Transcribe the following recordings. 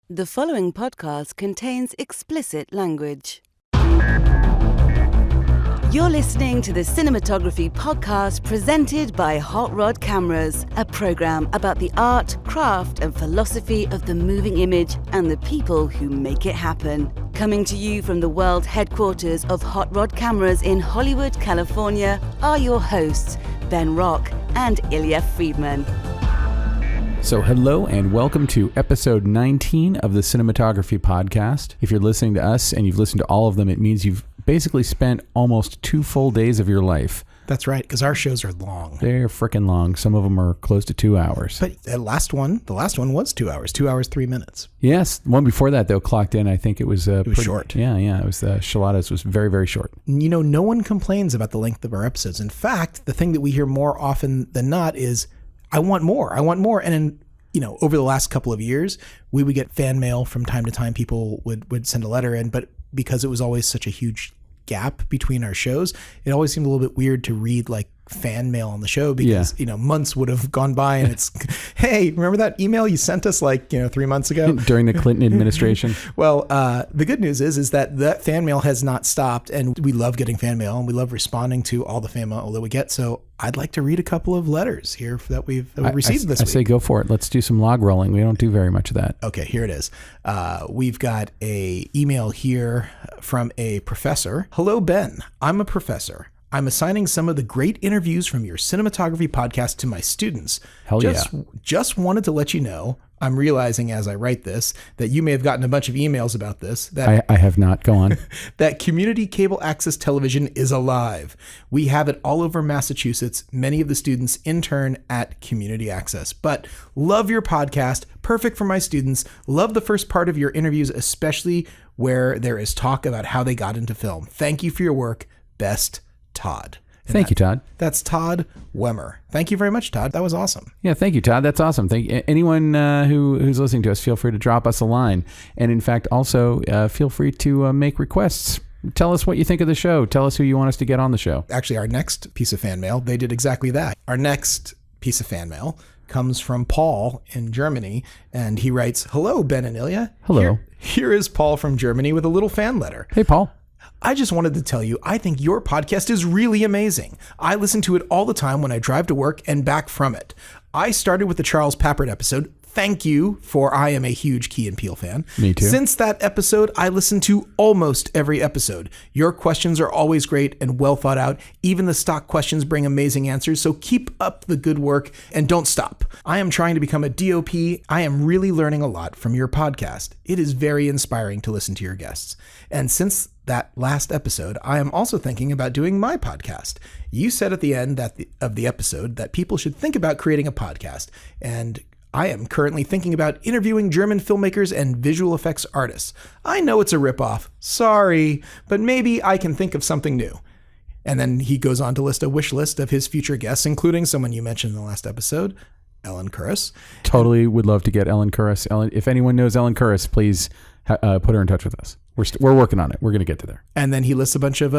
The following podcast contains explicit language. You're listening to the Cinematography podcast presented by Hot Rod Cameras, a program about the art, craft, and philosophy of the moving image and the people who make it happen. Coming to you from the world headquarters of Hot Rod Cameras in Hollywood, California, are your hosts, Ben Rock and Illya Friedman. So hello and welcome to episode 19 of the Cinematography podcast. If you're listening to us and you've listened to all of them, it means you've basically spent almost 2 full days of your life. That's right, because our shows are long. They're freaking long. Some of them are close to 2 hours. But the last one was 2 hours, 2 hours, 3 minutes. Yes, one before that though clocked in. I think it was pretty short. Yeah, it was Shaladas was very, very short. You know, no one complains about the length of our episodes. In fact, the thing that we hear more often than not is, I want more. And over the last couple of years, we would get fan mail from time to time. People would send a letter in, but because it was always such a huge gap between our shows, it always seemed a little bit weird to read like fan mail on the show because, months would have gone by and it's, hey, remember that email you sent us 3 months ago? During the Clinton administration? Well, the good news is that fan mail has not stopped, and we love getting fan mail and we love responding to all the fan mail that we get. So I'd like to read a couple of letters here that we've received this week. I say go for it. Let's do some log rolling. We don't do very much of that. Okay, here it is. We've got a email here from a professor. Hello, Ben. I'm a professor. I'm assigning some of the great interviews from your cinematography podcast to my students. Hell yeah. Just wanted to let you know, I'm realizing as I write this, that you may have gotten a bunch of emails about this. That I have not. Go on. That community cable access television is alive. We have it all over Massachusetts. Many of the students intern at Community Access. But love your podcast. Perfect for my students. Love the first part of your interviews, especially where there is talk about how they got into film. Thank you for your work. Best, Todd. Thank you, Todd. That's Todd Wemmer. Thank you very much, Todd. That was awesome. Yeah, thank you, Todd. That's awesome. Thank you. Anyone who's listening to us, feel free to drop us a line. And in fact, also feel free to make requests. Tell us what you think of the show. Tell us who you want us to get on the show. Actually, our next piece of fan mail, they did exactly that. Our next piece of fan mail comes from Paul in Germany, and he writes, "Hello, Ben and Illya. Hello. Here is Paul from Germany with a little fan letter. Hey, Paul. I just wanted to tell you, I think your podcast is really amazing. I listen to it all the time when I drive to work and back from it. I started with the Charles Pappert episode. Thank you, for I am a huge Key and Peele fan. Me too. Since that episode, I listen to almost every episode. Your questions are always great and well thought out. Even the stock questions bring amazing answers, so keep up the good work and don't stop. I am trying to become a DOP. I am really learning a lot from your podcast. It is very inspiring to listen to your guests. And since that last episode, I am also thinking about doing my podcast. You said at the end of the episode that people should think about creating a podcast, and I am currently thinking about interviewing German filmmakers and visual effects artists. I know it's a ripoff. Sorry, but maybe I can think of something new." And then he goes on to list a wish list of his future guests, including someone you mentioned in the last episode, Ellen Kuras. Totally would love to get Ellen Kuras. If anyone knows Ellen Kuras, please put her in touch with us. We're working on it. We're going to get to there. And then he lists a bunch of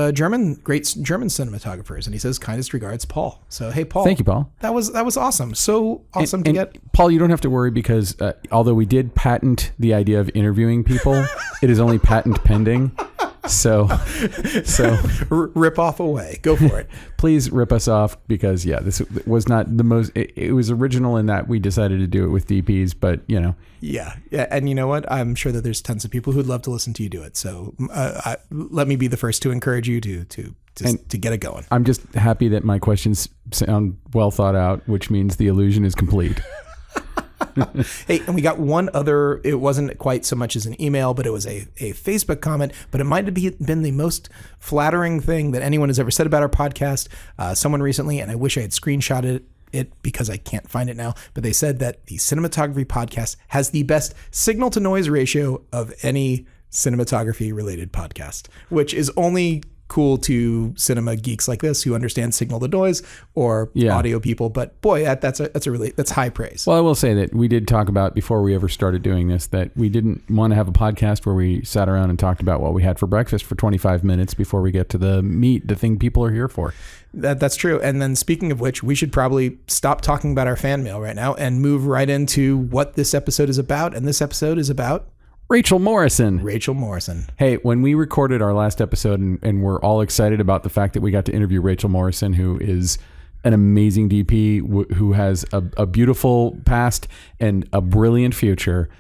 great German cinematographers, and he says, "Kindest regards, Paul." So, hey, Paul. Thank you, Paul. That was awesome. So awesome to get. Paul, you don't have to worry because although we did patent the idea of interviewing people, it is only patent pending. So rip off away. Go for it. Please rip us off because this was not the most. It was original in that we decided to do it with DPs, but Yeah, and you know what? I'm sure that there's tons of people who'd love to listen to you do it. So let me be the first to encourage you to get it going. I'm just happy that my questions sound well thought out, which means the illusion is complete. Hey, and we got one other, it wasn't quite so much as an email, but it was a Facebook comment, but it might have been the most flattering thing that anyone has ever said about our podcast. Someone recently, and I wish I had screenshotted it because I can't find it now, but they said that the Cinematography podcast has the best signal to noise ratio of any cinematography related podcast, which is only cool to cinema geeks like this who understand signal to noise or audio people. But boy, that's high praise. Well, I will say that we did talk about before we ever started doing this that we didn't want to have a podcast where we sat around and talked about what we had for breakfast for 25 minutes before we get to the meat, the thing people are here for. That's true. And then speaking of which, we should probably stop talking about our fan mail right now and move right into what this episode is about. And this episode is about Rachel Morrison. Rachel Morrison. Hey, when we recorded our last episode and we're all excited about the fact that we got to interview Rachel Morrison, who is an amazing DP, who has a beautiful past and a brilliant future,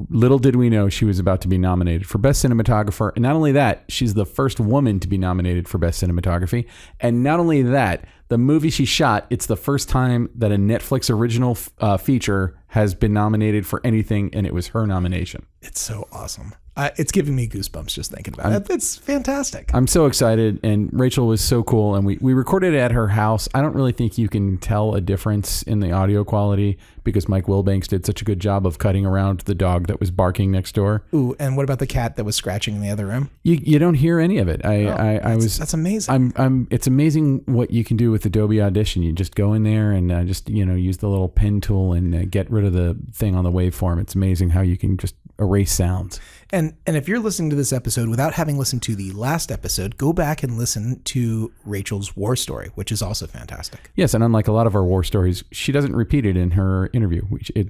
little did we know she was about to be nominated for Best Cinematographer. And not only that, she's the first woman to be nominated for Best Cinematography. And not only that, the movie she shot, it's the first time that a Netflix original feature has been nominated for anything, and it was her nomination. It's so awesome. It's giving me goosebumps just thinking about it. It's fantastic. I'm so excited, and Rachel was so cool, and we recorded it at her house. I don't really think you can tell a difference in the audio quality because Mike Willbanks did such a good job of cutting around the dog that was barking next door. Ooh, and what about the cat that was scratching in the other room? You don't hear any of it. That's amazing. It's amazing what you can do with Adobe Audition. You just go in there and use the little pen tool and get rid of the thing on the waveform. It's amazing how you can just erase sounds. And if you're listening to this episode without having listened to the last episode, go back and listen to Rachel's war story, which is also fantastic. Yes, and unlike a lot of our war stories, she doesn't repeat it in her interview.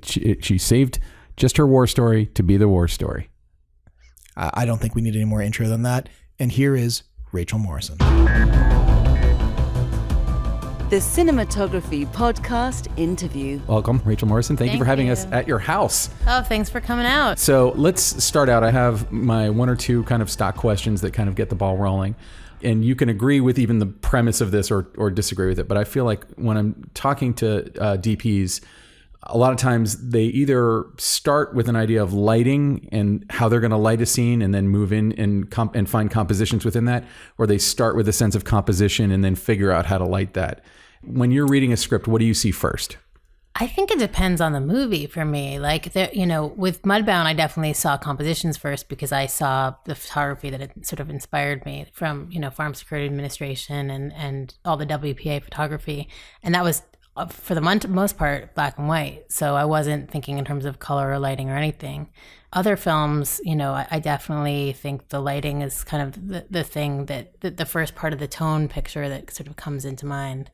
She saved just her war story to be the war story. I don't think we need any more intro than that. And here is Rachel Morrison. The Cinematography Podcast Interview. Welcome, Rachel Morrison. Thank you for having you. us at your house. Oh, thanks for coming out. So let's start out. I have my one or two kind of stock questions that kind of get the ball rolling. And you can agree with even the premise of this or disagree with it. But I feel like when I'm talking to DPs, a lot of times they either start with an idea of lighting and how they're going to light a scene and then move in and find compositions within that, or they start with a sense of composition and then figure out how to light that. When you're reading a script, what do you see first? I think it depends on the movie for me. Like, with Mudbound, I definitely saw compositions first because I saw the photography that had sort of inspired me from, Farm Security Administration and all the WPA photography. And that was, for the most part, black and white. So I wasn't thinking in terms of color or lighting or anything. Other films, I definitely think the lighting is kind of the thing that the first part of the tone picture that sort of comes into mind.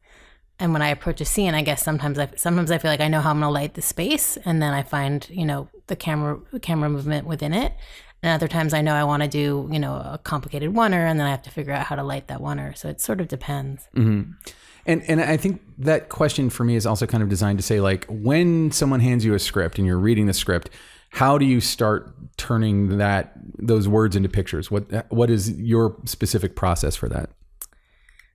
And when I approach a scene, I guess sometimes I feel like I know how I'm going to light the space, and then I find, the camera movement within it. And other times I know I want to do, a complicated oneer, and then I have to figure out how to light that oneer. So it sort of depends. Mm-hmm. And I think that question for me is also kind of designed to say, like, when someone hands you a script and you're reading the script, how do you start turning those words into pictures? What is your specific process for that?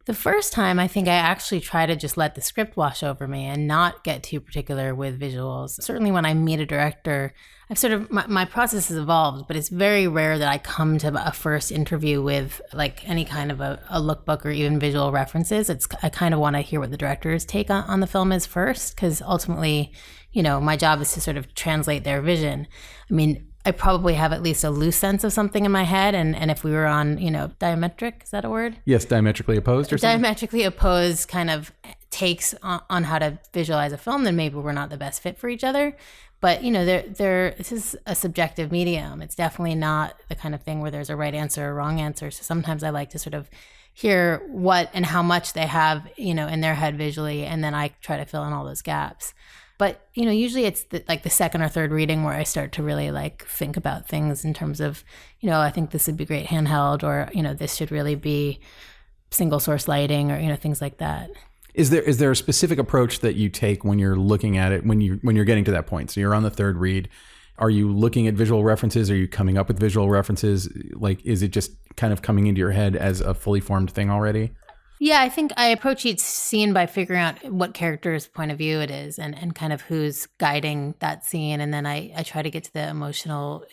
The first time, I think I actually try to just let the script wash over me and not get too particular with visuals. Certainly when I meet a director, I've sort of, my process has evolved, but it's very rare that I come to a first interview with like any kind of a lookbook or even visual references. I kind of want to hear what the director's take on the film is first, because ultimately, my job is to sort of translate their vision. I mean, I probably have at least a loose sense of something in my head. And if we were on, diametric, is that a word? Yes, diametrically opposed or something? Diametrically opposed kind of takes on how to visualize a film, then maybe we're not the best fit for each other. But, this is a subjective medium. It's definitely not the kind of thing where there's a right answer or wrong answer. So sometimes I like to sort of hear what and how much they have, in their head visually, and then I try to fill in all those gaps. But, usually it's the second or third reading where I start to really think about things in terms of, I think this would be great handheld, or, this should really be single source lighting, or, things like that. Is there a specific approach that you take when you're looking at it, when you're getting to that point? So you're on the third read. Are you looking at visual references? Are you coming up with visual references? Like, is it just kind of coming into your head as a fully formed thing already? Yeah, I think I approach each scene by figuring out what character's point of view it is and kind of who's guiding that scene. And then I try to get to the emotional,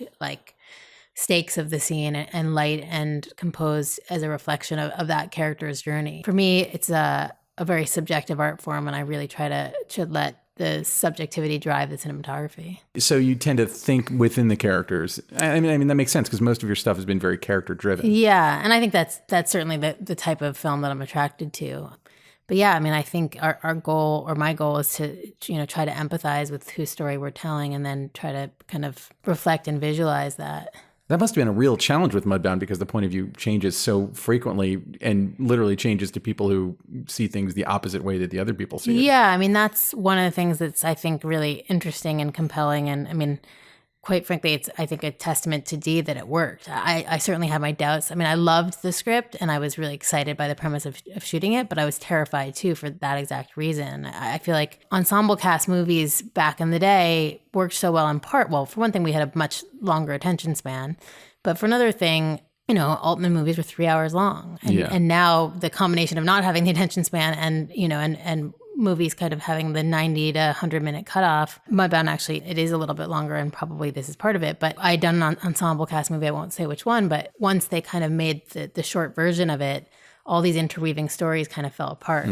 stakes of the scene and light and compose as a reflection of that character's journey. For me, it's a very subjective art form, and I really try to let the subjectivity drive the cinematography. So you tend to think within the characters. I mean that makes sense because most of your stuff has been very character driven. Yeah, and I think that's certainly the type of film that I'm attracted to. But yeah, I mean, I think our goal, or my goal, is to try to empathize with whose story we're telling, and then try to kind of reflect and visualize that. That must have been a real challenge with Mudbound because the point of view changes so frequently and literally changes to people who see things the opposite way that the other people see it. Yeah, I mean, that's one of the things that's, I think, really interesting and compelling. And I mean, quite frankly, it's, I think, a testament to Dee that it worked. I certainly had my doubts. I mean, I loved the script and I was really excited by the premise of shooting it, but I was terrified too for that exact reason. I feel like ensemble cast movies back in the day worked so well in part. Well, for one thing, we had a much longer attention span. But for another thing, you know, Altman movies were 3 hours long. And now the combination of not having the attention span and, you know, and movies kind of having the 90 to 100 minute cutoff. Mudbound, actually, it is a little bit longer and probably this is part of it. But I had done an ensemble cast movie, I won't say which one, but once they kind of made the short version of it, all these interweaving stories kind of fell apart.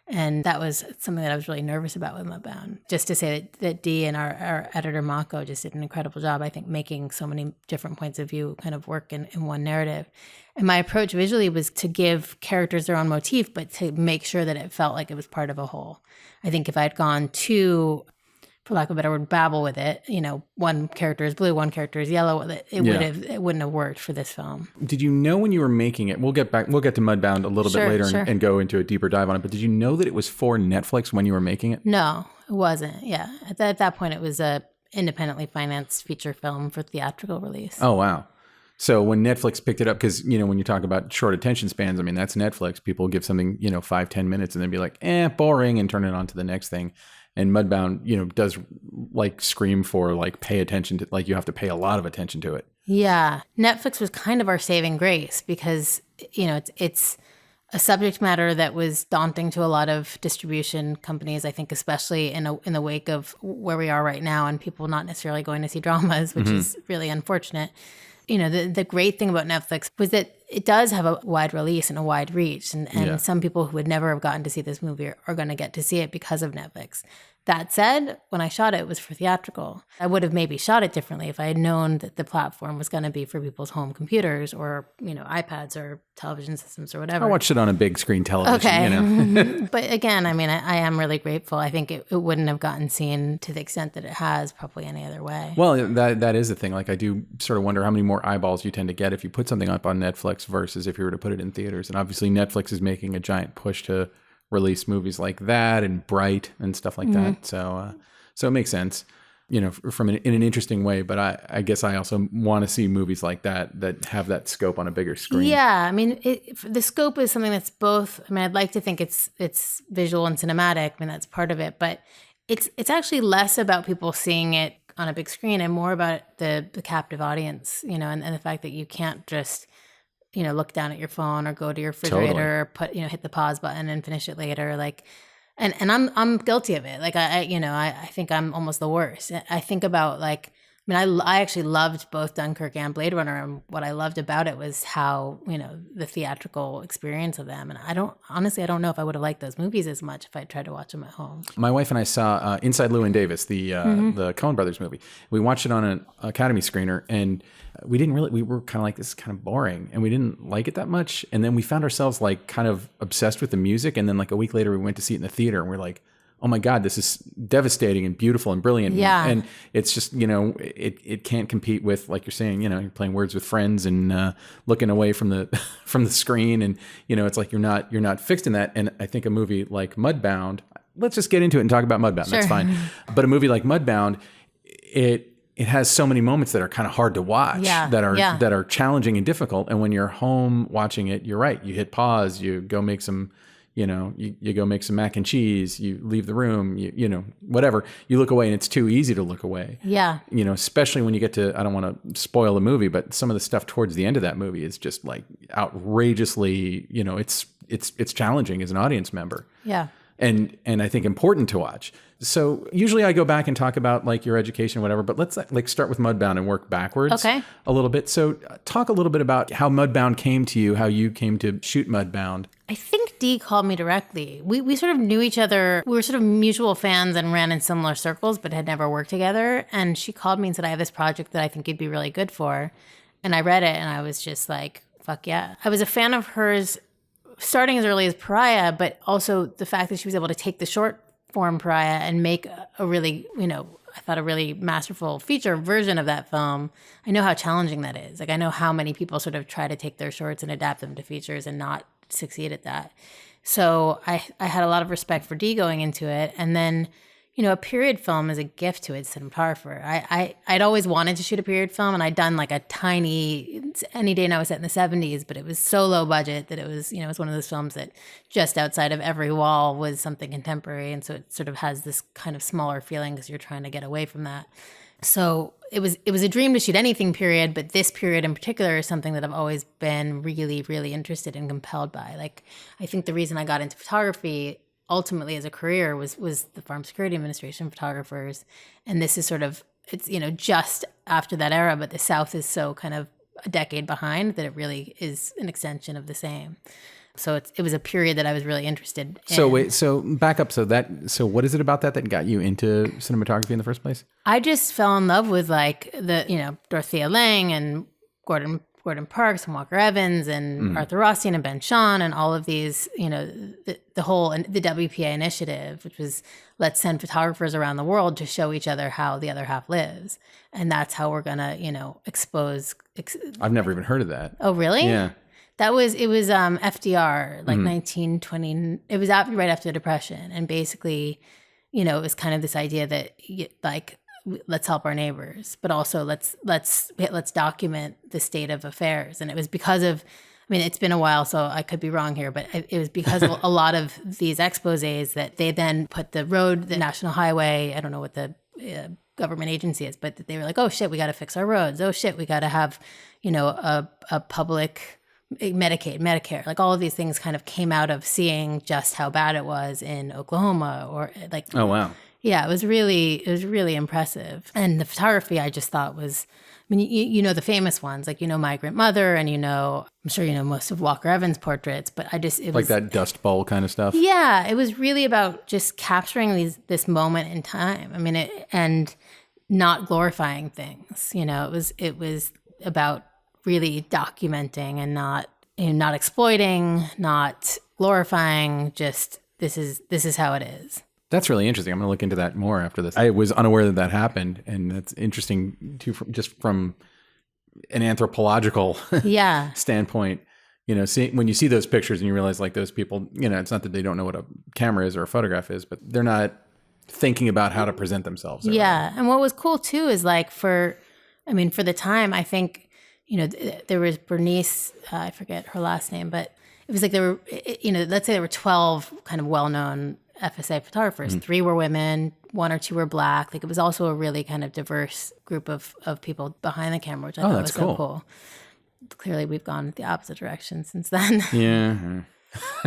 And that was something that I was really nervous about with Mudbound. Just to say that Dee and our editor, Mako, just did an incredible job, I think, making so many different points of view kind of work in one narrative. And my approach visually was to give characters their own motif, but to make sure that it felt like it was part of a whole. I think if I'd gone too, for lack of a better word, babble with it, you know, one character is blue, one character is yellow, it wouldn't have worked for this film. Did you know when you were making it, we'll get to Mudbound a little bit later and go into a deeper dive on it, but did you know that it was for Netflix when you were making it? No, it wasn't. Yeah. At that point, it was a independently financed feature film for theatrical release. Oh, wow. So when Netflix picked it up, because, you know, when you talk about short attention spans, I mean, that's Netflix. People give something, you know, 5-10 minutes and then be like, boring, and turn it on to the next thing. And Mudbound, you know, does like scream for like pay attention to, like you have to pay a lot of attention to it. Yeah. Netflix was kind of our saving grace because, you know, it's a subject matter that was daunting to a lot of distribution companies, I think, especially in the wake of where we are right now and people not necessarily going to see dramas, which is really unfortunate. You know, the great thing about Netflix was that it does have a wide release and a wide reach. And some people who would never have gotten to see this movie are going to get to see it because of Netflix. That said, when I shot it was for theatrical. I would have maybe shot it differently if I had known that the platform was going to be for people's home computers or, you know, iPads or television systems or whatever. I watched it on a big screen television, okay. You know. But again, I mean, I am really grateful. I think it wouldn't have gotten seen to the extent that it has probably any other way. Well, that is the thing. Like, I do sort of wonder how many more eyeballs you tend to get if you put something up on Netflix versus if you were to put it in theaters. And obviously Netflix is making a giant push to release movies like that and Bright and stuff like that. So it makes sense, you know, in an interesting way. But I guess I also want to see movies like that have that scope on a bigger screen. Yeah, I mean, the scope is something that's both. I mean, I'd like to think it's visual and cinematic. I mean, that's part of it, but it's actually less about people seeing it on a big screen and more about the captive audience, you know, and the fact that you can't just, you know, look down at your phone or go to your refrigerator or put, you know, hit the pause button and finish it later. Like, and I'm guilty of it. Like I think I'm almost the worst. I think about like, I mean, I actually loved both Dunkirk and Blade Runner. And what I loved about it was how, you know, the theatrical experience of them. And I don't know if I would have liked those movies as much if I tried to watch them at home. My wife and I saw Inside Llewyn Davis, the Coen Brothers movie. We watched it on an Academy screener and we were kind of like, this is kind of boring. And we didn't like it that much. And then we found ourselves like kind of obsessed with the music. And then like a week later, we went to see it in the theater and we're like, oh my God, this is devastating and beautiful and brilliant. Yeah. And it's just, you know, it can't compete with, like you're saying, you know, you're playing Words with Friends and looking away from the from the screen. And, you know, it's like you're not fixed in that. And I think a movie like Mudbound, let's just get into it and talk about Mudbound. Sure. That's fine. But a movie like Mudbound, it has so many moments that are kind of hard to watch, that are challenging and difficult. And when you're home watching it, you're right. You hit pause, you go make some, you know, you go make some mac and cheese, you leave the room, you know, whatever. You look away and it's too easy to look away. Yeah. You know, especially when you get to, I don't want to spoil the movie, but some of the stuff towards the end of that movie is just like outrageously, you know, it's challenging as an audience member. Yeah. And I think important to watch. So usually I go back and talk about like your education or whatever, but let's like start with Mudbound and work backwards a little bit. So talk a little bit about how Mudbound came to you, how you came to shoot Mudbound. I think Dee called me directly. We sort of knew each other. We were sort of mutual fans and ran in similar circles, but had never worked together. And she called me and said, I have this project that I think you'd be really good for. And I read it and I was just like, fuck yeah. I was a fan of hers starting as early as Pariah, but also the fact that she was able to take the short form Pariah and make a really, you know, I thought a really masterful feature version of that film. I know how challenging that is. Like I know how many people sort of try to take their shorts and adapt them to features and not succeed at that. So I had a lot of respect for Dee going into it. And then, a period film is a gift to a cinematographer. I'd always wanted to shoot a period film, and I'd done like a tiny Any Day Now set in the 70s, but it was so low budget that it was, it's one of those films that just outside of every wall was something contemporary. And so it sort of has this kind of smaller feeling because you're trying to get away from that. So it was a dream to shoot anything period, but this period in particular is something that I've always been really, really interested and compelled by. Like, I think the reason I got into photography ultimately as a career was the Farm Security Administration photographers. And this is sort of, it's, just after that era, but the South is so kind of a decade behind that it really is an extension of the same. So it was a period that I was really interested in. So back up. So what is it about that got you into cinematography in the first place? I just fell in love with like Dorothea Lange and Gordon Parks and Walker Evans and Arthur Rothstein and Ben Shahn and all of these, the WPA initiative, which was let's send photographers around the world to show each other how the other half lives. And that's how we're going to, expose. I've never even heard of that. Oh, really? Yeah. It was FDR, like 1920. It was right after the Depression. And basically, it was kind of this idea that like, let's help our neighbors, but also let's document the state of affairs. And it was because of, it's been a while, so I could be wrong here, but it was because of a lot of these exposés that they then put the National Highway, I don't know what the government agency is, but they were like, oh shit, we got to fix our roads. Oh shit, we got to have, a public Medicaid, Medicare, like all of these things kind of came out of seeing just how bad it was in Oklahoma or like, oh, wow. Yeah, it was really impressive. And the photography I just thought was, the famous ones, like, Migrant Mother, and I'm sure most of Walker Evans' portraits, but it was like that Dust Bowl kind of stuff. Yeah, it was really about just capturing this moment in time. And not glorifying things. It was about really documenting and not exploiting, not glorifying. Just this is how it is. That's really interesting. I'm going to look into that more after this. I was unaware that happened, and that's interesting too, just from an anthropological standpoint. When you see those pictures and you realize like those people, it's not that they don't know what a camera is or a photograph is, but they're not thinking about how to present themselves. Yeah, and what was cool too is like for the time, I think there was Bernice, I forget her last name, but it was like there were, let's say there were 12 kind of well-known FSA photographers. 3 were women, 1 or 2 were Black. Like it was also a really kind of diverse group of people behind the camera, which I thought was so cool. Clearly, we've gone the opposite direction since then. Yeah.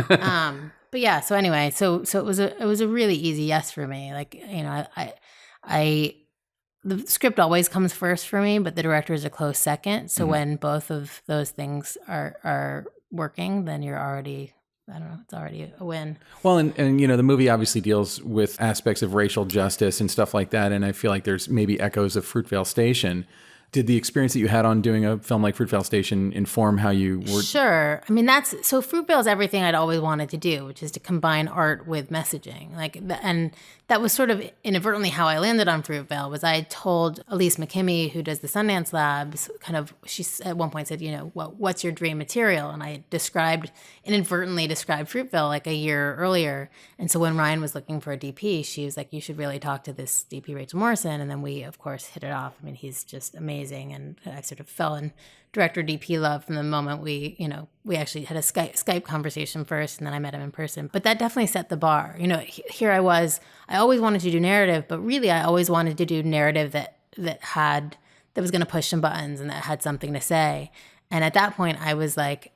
But yeah. So anyway, so it was a really easy yes for me. Like the script always comes first for me, but the director is a close second. So when both of those things are working, then you're already, I don't know, it's already a win. Well, and the movie obviously deals with aspects of racial justice and stuff like that. And I feel like there's maybe echoes of Fruitvale Station. Did the experience that you had on doing a film like Fruitvale Station inform how you were? Sure. So Fruitvale is everything I'd always wanted to do, which is to combine art with messaging. And that was sort of inadvertently how I landed on Fruitvale. Was I told Elise McKimmey, who does the Sundance Labs, she at one point said, what's your dream material? And I inadvertently described Fruitvale like a year earlier. And so when Ryan was looking for a DP, she was like, you should really talk to this DP, Rachel Morrison. And then we, of course, hit it off. He's just amazing. And I sort of fell in director DP love from the moment we actually had a Skype conversation first, and then I met him in person. But that definitely set the bar. Here I always wanted to do narrative, but really I always wanted to do narrative that was going to push some buttons and that had something to say. And at that point I was like,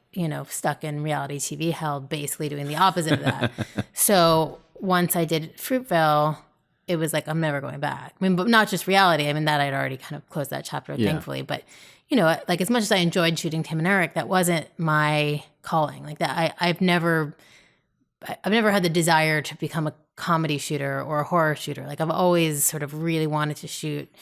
stuck in reality TV hell, basically doing the opposite of that. So once I did Fruitvale, it was like, I'm never going back. But not just reality. That I'd already kind of closed that chapter, thankfully. But, like as much as I enjoyed shooting Tim and Eric, that wasn't my calling. Like that, I've never had the desire to become a comedy shooter or a horror shooter. Like I've always sort of really wanted to shoot,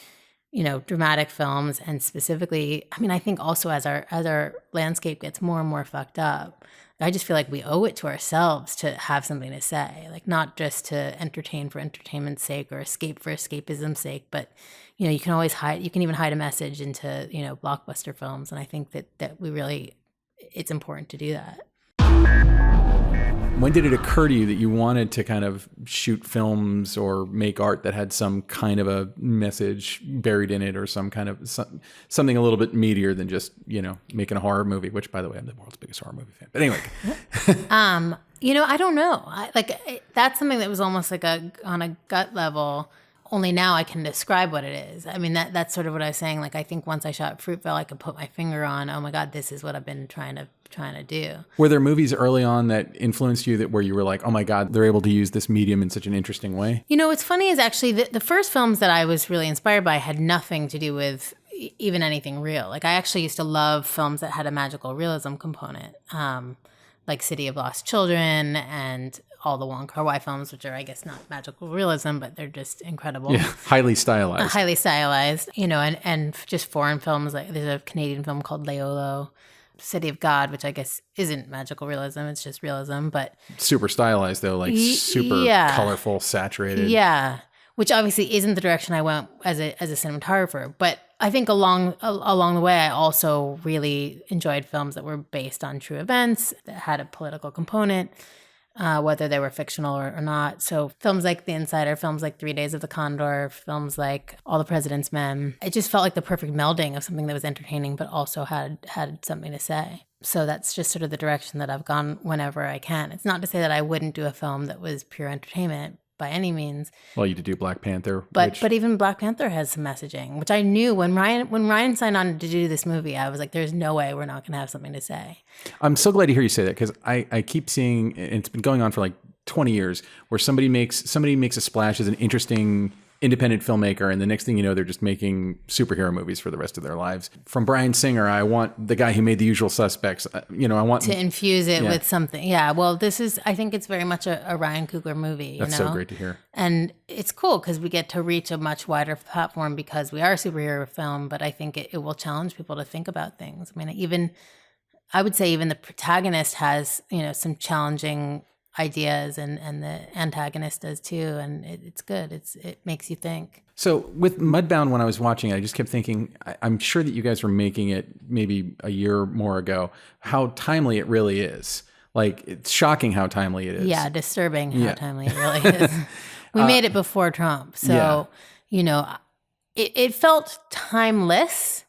dramatic films. And specifically, I think also as our landscape gets more and more fucked up, I just feel like we owe it to ourselves to have something to say, like not just to entertain for entertainment's sake or escape for escapism's sake, but you can always you can even hide a message into blockbuster films, and I think that we really, it's important to do that. When did it occur to you that you wanted to kind of shoot films or make art that had some kind of a message buried in it, or some kind of something a little bit meatier than just, making a horror movie, which, by the way, I'm the world's biggest horror movie fan. But anyway. I don't know. That's something that was almost like on a gut level. Only now I can describe what it is. I mean, that's sort of what I was saying. Like, I think once I shot Fruitvale, I could put my finger on, oh my God, this is what I've been trying to do. Were there movies early on that influenced you where you were like, oh my God, they're able to use this medium in such an interesting way? What's funny is actually the first films that I was really inspired by had nothing to do with even anything real. Like, I actually used to love films that had a magical realism component, like City of Lost Children and all the Wong Kar-wai films, which are, I guess, not magical realism, but they're just incredible. Yeah, highly stylized. Highly stylized, and just foreign films. Like, there's a Canadian film called Leolo, City of God, which I guess isn't magical realism, it's just realism, but super stylized though, like super colorful, saturated. Yeah, which obviously isn't the direction I went as a cinematographer, but I think along the way, I also really enjoyed films that were based on true events, that had a political component, whether they were fictional or not. So films like The Insider, films like 3 Days of the Condor, films like All the President's Men. It just felt like the perfect melding of something that was entertaining, but also had something to say. So that's just sort of the direction that I've gone whenever I can. It's not to say that I wouldn't do a film that was pure entertainment by any means. Well, you did do Black Panther. But even Black Panther has some messaging, which I knew when Ryan signed on to do this movie, I was like, there's no way we're not going to have something to say. I'm so glad to hear you say that, because I keep seeing, and it's been going on for like 20 years, where somebody makes a splash as an interesting independent filmmaker, and the next thing you know, they're just making superhero movies for the rest of their lives. From Bryan Singer, I want the guy who made The Usual Suspects. I want to infuse it with something. Yeah, well, I think it's very much a Ryan Coogler movie. That's so great to hear. And it's cool because we get to reach a much wider platform because we are a superhero film, but I think it will challenge people to think about things. I mean, I would say even the protagonist has, some challenging ideas, and the antagonist does too, and it's good. It makes you think. So with Mudbound, when I was watching it, I just kept thinking, I'm sure that you guys were making it maybe a year or more ago, how timely it really is. Like, it's shocking how timely it is. Yeah, disturbing how timely it really is. We made it before Trump, so it felt timeless,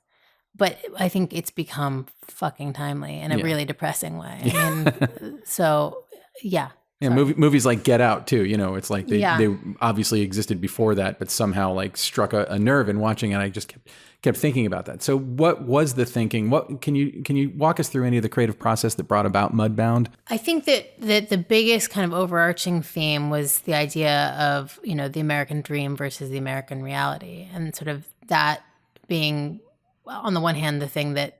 but I think it's become fucking timely in a really depressing way. I mean, so yeah. Yeah, movies like Get Out too. It's like they obviously existed before that, but somehow like struck a nerve in watching it. I just kept thinking about that. So, what was the thinking? What can you walk us through any of the creative process that brought about Mudbound? I think that the biggest kind of overarching theme was the idea of the American dream versus the American reality, and sort of that being, on the one hand, the thing that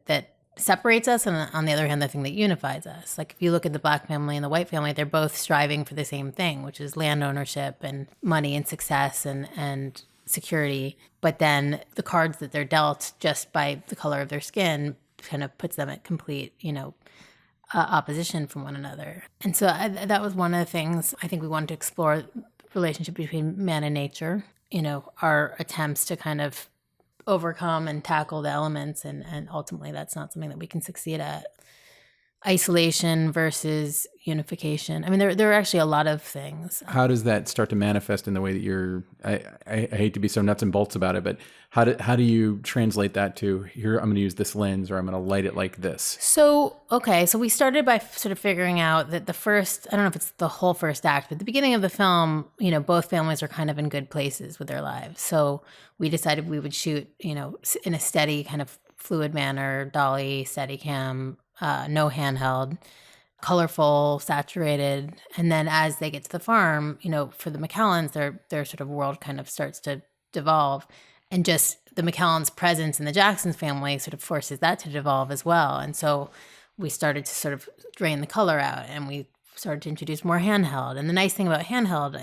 separates us, and on the other hand, the thing that unifies us. Like, if you look at the Black family and the white family, they're both striving for the same thing, which is land ownership and money and success and security. But then the cards that they're dealt just by the color of their skin kind of puts them at complete, opposition from one another. And so that was one of the things I think we wanted to explore, the relationship between man and nature, our attempts to kind of overcome and tackle the elements, and ultimately that's not something that we can succeed at. Isolation versus unification. I mean, there are actually a lot of things. How does that start to manifest in the way that you're, I hate to be so nuts and bolts about it, but how do you translate that to, here, I'm going to use this lens, or I'm going to light it like this? So we started by sort of figuring out that the first, I don't know if it's the whole first act, but the beginning of the film, both families are kind of in good places with their lives. So we decided we would shoot, in a steady kind of fluid manner, dolly, Steadicam, no handheld, colorful, saturated. And then as they get to the farm, for the McCallans, their sort of world kind of starts to devolve. And just the McCallans' presence in the Jacksons family sort of forces that to devolve as well. And so we started to sort of drain the color out, and we started to introduce more handheld. And the nice thing about handheld,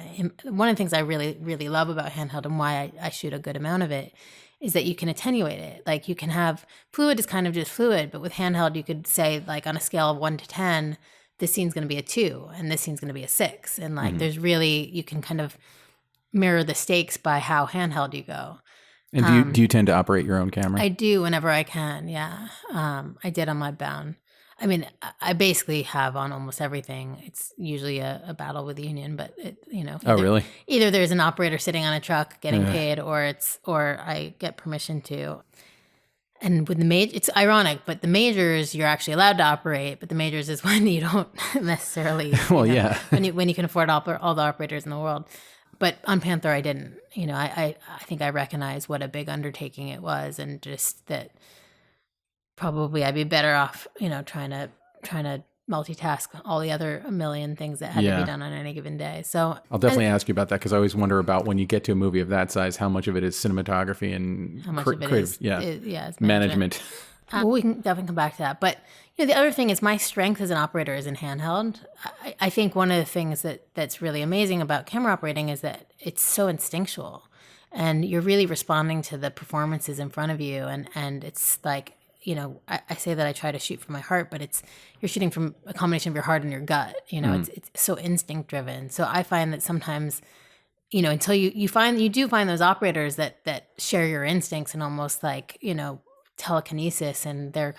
one of the things I really, really love about handheld, and why I shoot a good amount of it, is that you can attenuate it. Like, you can have, fluid is kind of just fluid, but with handheld, you could say, like, on a scale of 1 to 10, this scene's going to be a 2, and this scene's going to be a 6. And like, there's really, you can kind of mirror the stakes by how handheld you go. And do you tend to operate your own camera? I do whenever I can, yeah. I did on Mudbound. I mean, I basically have on almost everything. It's usually a battle with the union, but Really? Either there's an operator sitting on a truck getting paid, or I get permission to. And with the it's ironic, but the majors you're actually allowed to operate, but the majors is when you don't necessarily. Yeah. when you can afford all the operators in the world. But on Panther, I didn't. I think I recognize what a big undertaking it was, and just that. Probably I'd be better off, trying to multitask all the other a million things that had to be done on any given day. So I'll definitely ask you about that, because I always wonder about when you get to a movie of that size, how much of it is cinematography and how much of it is it's management. Well, we can definitely come back to that. But the other thing is my strength as an operator is in handheld. I think one of the things that's really amazing about camera operating is that it's so instinctual, and you're really responding to the performances in front of you, and it's like. I say that I try to shoot from my heart, but you're shooting from a combination of your heart and your gut. It's so instinct driven. So I find that sometimes, until you do find those operators that share your instincts and almost like, telekinesis, and they're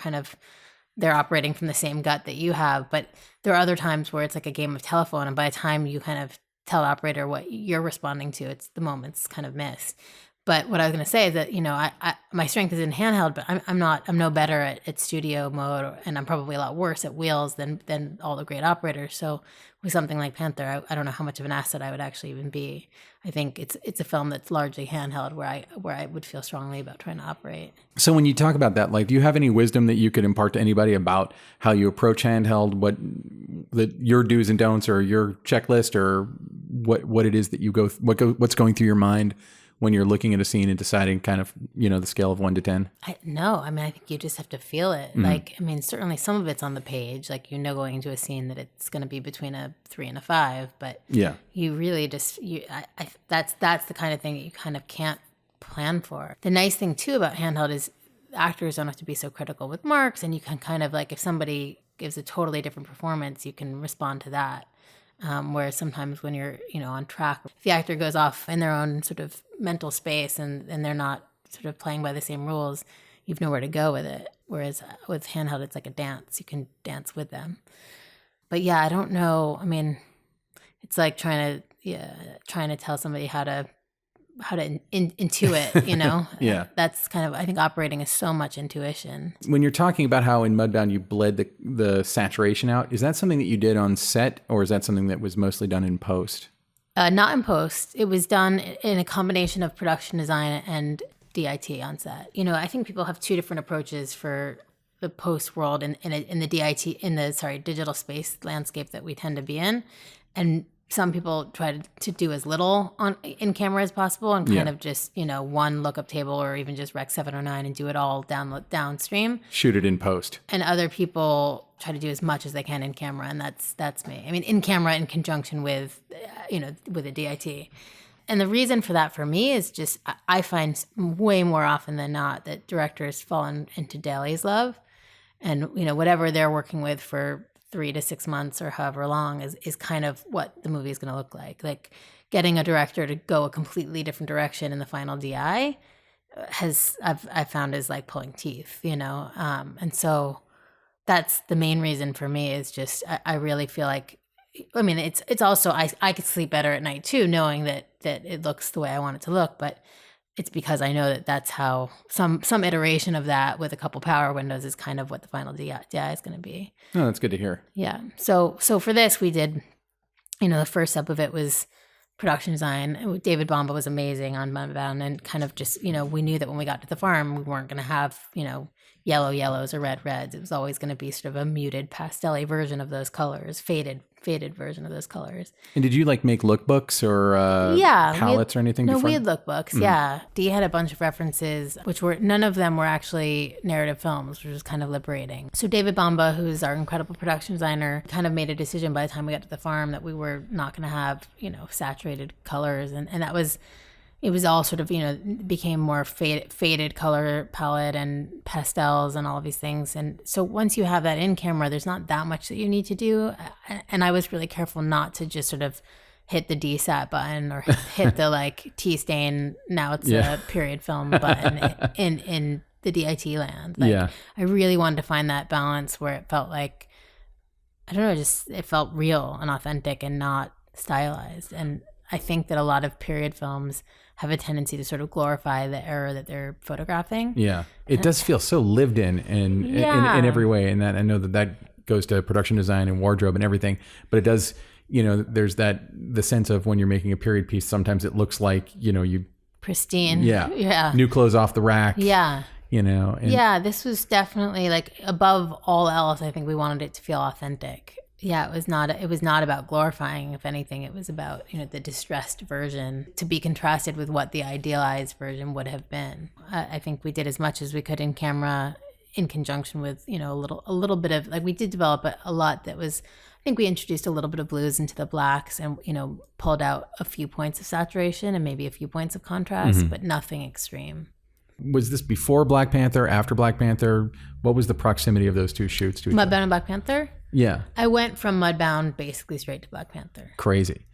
operating from the same gut that you have. But there are other times where it's like a game of telephone, and by the time you kind of tell the operator what you're responding to, it's the moment's kind of missed. But what I was going to say is that, my strength is in handheld, but I'm no better at studio mode, and I'm probably a lot worse at wheels than all the great operators. So with something like Panther, I don't know how much of an asset I would actually even be. I think it's a film that's largely handheld where I would feel strongly about trying to operate. So when you talk about that, like, do you have any wisdom that you could impart to anybody about how you approach handheld, your do's and don'ts, or your checklist, or what it is that you what's going through your mind when you're looking at a scene and deciding kind of, the scale of 1 to 10? No, I think you just have to feel it. Mm-hmm. Certainly some of it's on the page, like, going into a scene that it's going to be between a 3 and a 5, but you really just, that's the kind of thing that you kind of can't plan for. The nice thing too about handheld is actors don't have to be so critical with marks, and you can kind of, like, if somebody gives a totally different performance, you can respond to that. Whereas sometimes when you're, on track, if the actor goes off in their own sort of mental space and they're not sort of playing by the same rules, you've nowhere to go with it. Whereas with handheld, it's like a dance. You can dance with them. But I don't know. It's like trying to tell somebody how to intuit, Yeah. That's kind of, I think operating is so much intuition. When you're talking about how in Mudbound you bled the saturation out, is that something that you did on set, or is that something that was mostly done in post? Not in post. It was done in a combination of production design and DIT on set. I think people have two different approaches for the post world in the DIT, digital space landscape that we tend to be in. And some people try to do as little in camera as possible, and kind of just, one lookup table, or even just Rec 709 and do it all downstream. Shoot it in post. And other people try to do as much as they can in camera, and that's me. In camera in conjunction with, with a DIT. And the reason for that for me is just, I find way more often than not that directors fall into Daly's love, and, whatever they're working with for 3 to 6 months or however long is kind of what the movie is going to look like. Like, getting a director to go a completely different direction in the final DI I've found is like pulling teeth, and so that's the main reason for me is just, I really feel like, it's also, I could sleep better at night too, knowing that it looks the way I want it to look, but it's because I know that that's how some iteration of that with a couple power windows is kind of what the final DI is going to be. Oh, that's good to hear. Yeah. So for this, we did, the first step of it was production design. David Bomba was amazing on Mudbound, and kind of just, we knew that when we got to the farm, we weren't going to have, yellow yellows or red reds. It was always going to be sort of a muted pastel-y version of those colors, faded version of those colors. And did you make lookbooks or palettes or anything? No, we had lookbooks. Yeah. Dee had a bunch of references, which none of them were actually narrative films, which was kind of liberating. So David Bomba, who's our incredible production designer, kind of made a decision by the time we got to the farm that we were not going to have, saturated colors. And that was, it was all sort of, became more faded color palette and pastels and all of these things. And so once you have that in camera, there's not that much that you need to do. And I was really careful not to just sort of hit the DSAT button or hit the T stain, now it's a period film button in the DIT land. Like, I really wanted to find that balance where it felt like, I don't know, just it felt real and authentic and not stylized. And I think that a lot of period films have a tendency to sort of glorify the era that they're photographing. Yeah. It does feel so lived in every way. And that I know that goes to production design and wardrobe and everything, but it does, there's the sense of when you're making a period piece, sometimes it looks like, you pristine. Yeah. New clothes off the rack. Yeah. And this was definitely like above all else, I think we wanted it to feel authentic. Yeah, it was not about glorifying. If anything, it was about, the distressed version to be contrasted with what the idealized version would have been. I think we did as much as we could in camera in conjunction with, a little bit of, like, we did develop a lot that was, I think we introduced a little bit of blues into the blacks and, pulled out a few points of saturation and maybe a few points of contrast, but nothing extreme. Was this before Black Panther, after Black Panther? What was the proximity of those two shoots to each other? Mudbound and Black Panther? Yeah. I went from Mudbound basically straight to Black Panther. Crazy.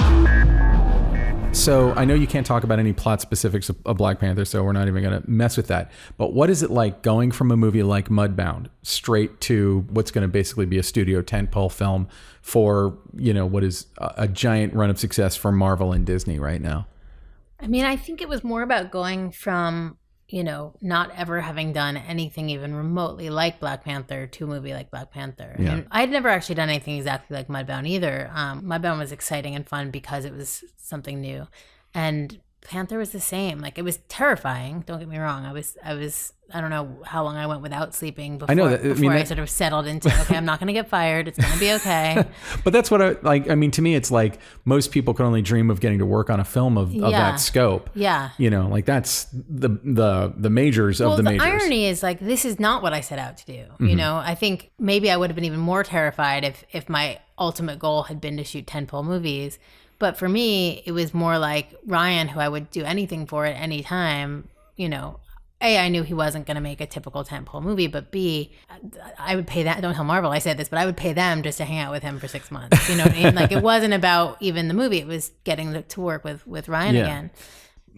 So I know you can't talk about any plot specifics of Black Panther, so we're not even going to mess with that. But what is it like going from a movie like Mudbound straight to what's going to basically be a studio tentpole film for, what is a giant run of success for Marvel and Disney right now? I mean, I think it was more about going from, not ever having done anything even remotely like Black Panther to a movie like Black Panther. Yeah. I mean, I'd never actually done anything exactly like Mudbound either. Mudbound was exciting and fun because it was something new. And Panther was the same. Like, it was terrifying. Don't get me wrong. I was I don't know how long I went without sleeping before I sort of settled into, okay, I'm not going to get fired. It's going to be okay. But that's what to me, it's like most people can only dream of getting to work on a film of that scope. Yeah. That's the majors of the majors. The irony is, like, this is not what I set out to do. Mm-hmm. I think maybe I would have been even more terrified if my ultimate goal had been to shoot tentpole movies. But for me, it was more like Ryan, who I would do anything for at any time, A, I knew he wasn't going to make a typical tentpole movie, but B, I would pay that. Don't tell Marvel I said this, but I would pay them just to hang out with him for 6 months. You know what I mean? Like, it wasn't about even the movie. It was getting to work with Ryan again.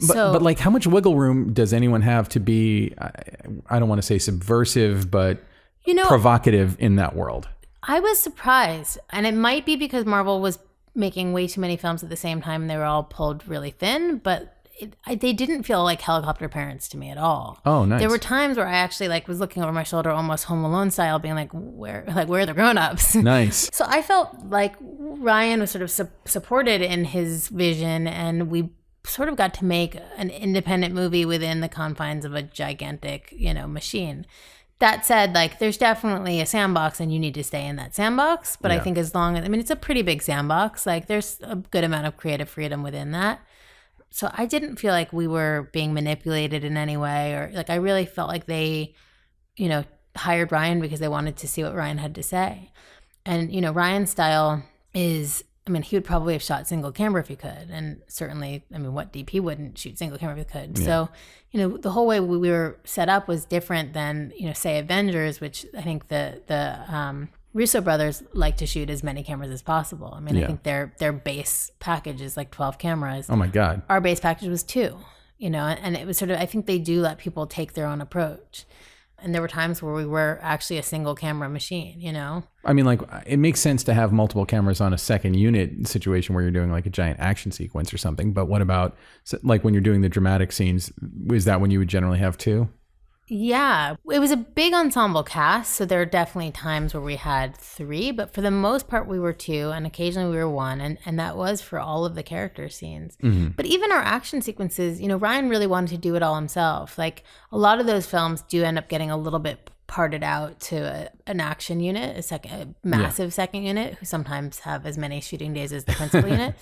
But like, how much wiggle room does anyone have to be, I don't want to say subversive, but provocative in that world? I was surprised. And it might be because Marvel was making way too many films at the same time and they were all pulled really thin, but they didn't feel like helicopter parents to me at all. Oh, nice. There were times where I actually was looking over my shoulder, almost Home Alone style, being like, where are the grown-ups? Nice. So I felt like Ryan was sort of supported in his vision, and we sort of got to make an independent movie within the confines of a gigantic, machine. That said, there's definitely a sandbox and you need to stay in that sandbox. But I think it's a pretty big sandbox. There's a good amount of creative freedom within that. So I didn't feel like we were being manipulated in any way, or I really felt like they, hired Ryan because they wanted to see what Ryan had to say. And, Ryan's style is, he would probably have shot single camera if he could. And certainly, what DP wouldn't shoot single camera if he could? Yeah. So, the whole way we were set up was different than, say, Avengers, which I think the Russo brothers like to shoot as many cameras as possible. I think their base package is 12 cameras. Oh my God. Our base package was 2, and it was sort of, I think they do let people take their own approach. And there were times where we were actually a single camera machine, it makes sense to have multiple cameras on a second unit situation where you're doing a giant action sequence or something. But what about when you're doing the dramatic scenes? Is that when you would generally have 2? Yeah, it was a big ensemble cast, so there are definitely times where we had 3, but for the most part we were 2, and occasionally we were 1, and that was for all of the character scenes. Mm-hmm. But even our action sequences, Ryan really wanted to do it all himself. A lot of those films do end up getting a little bit parted out to an action unit, a massive second unit, who sometimes have as many shooting days as the principal unit.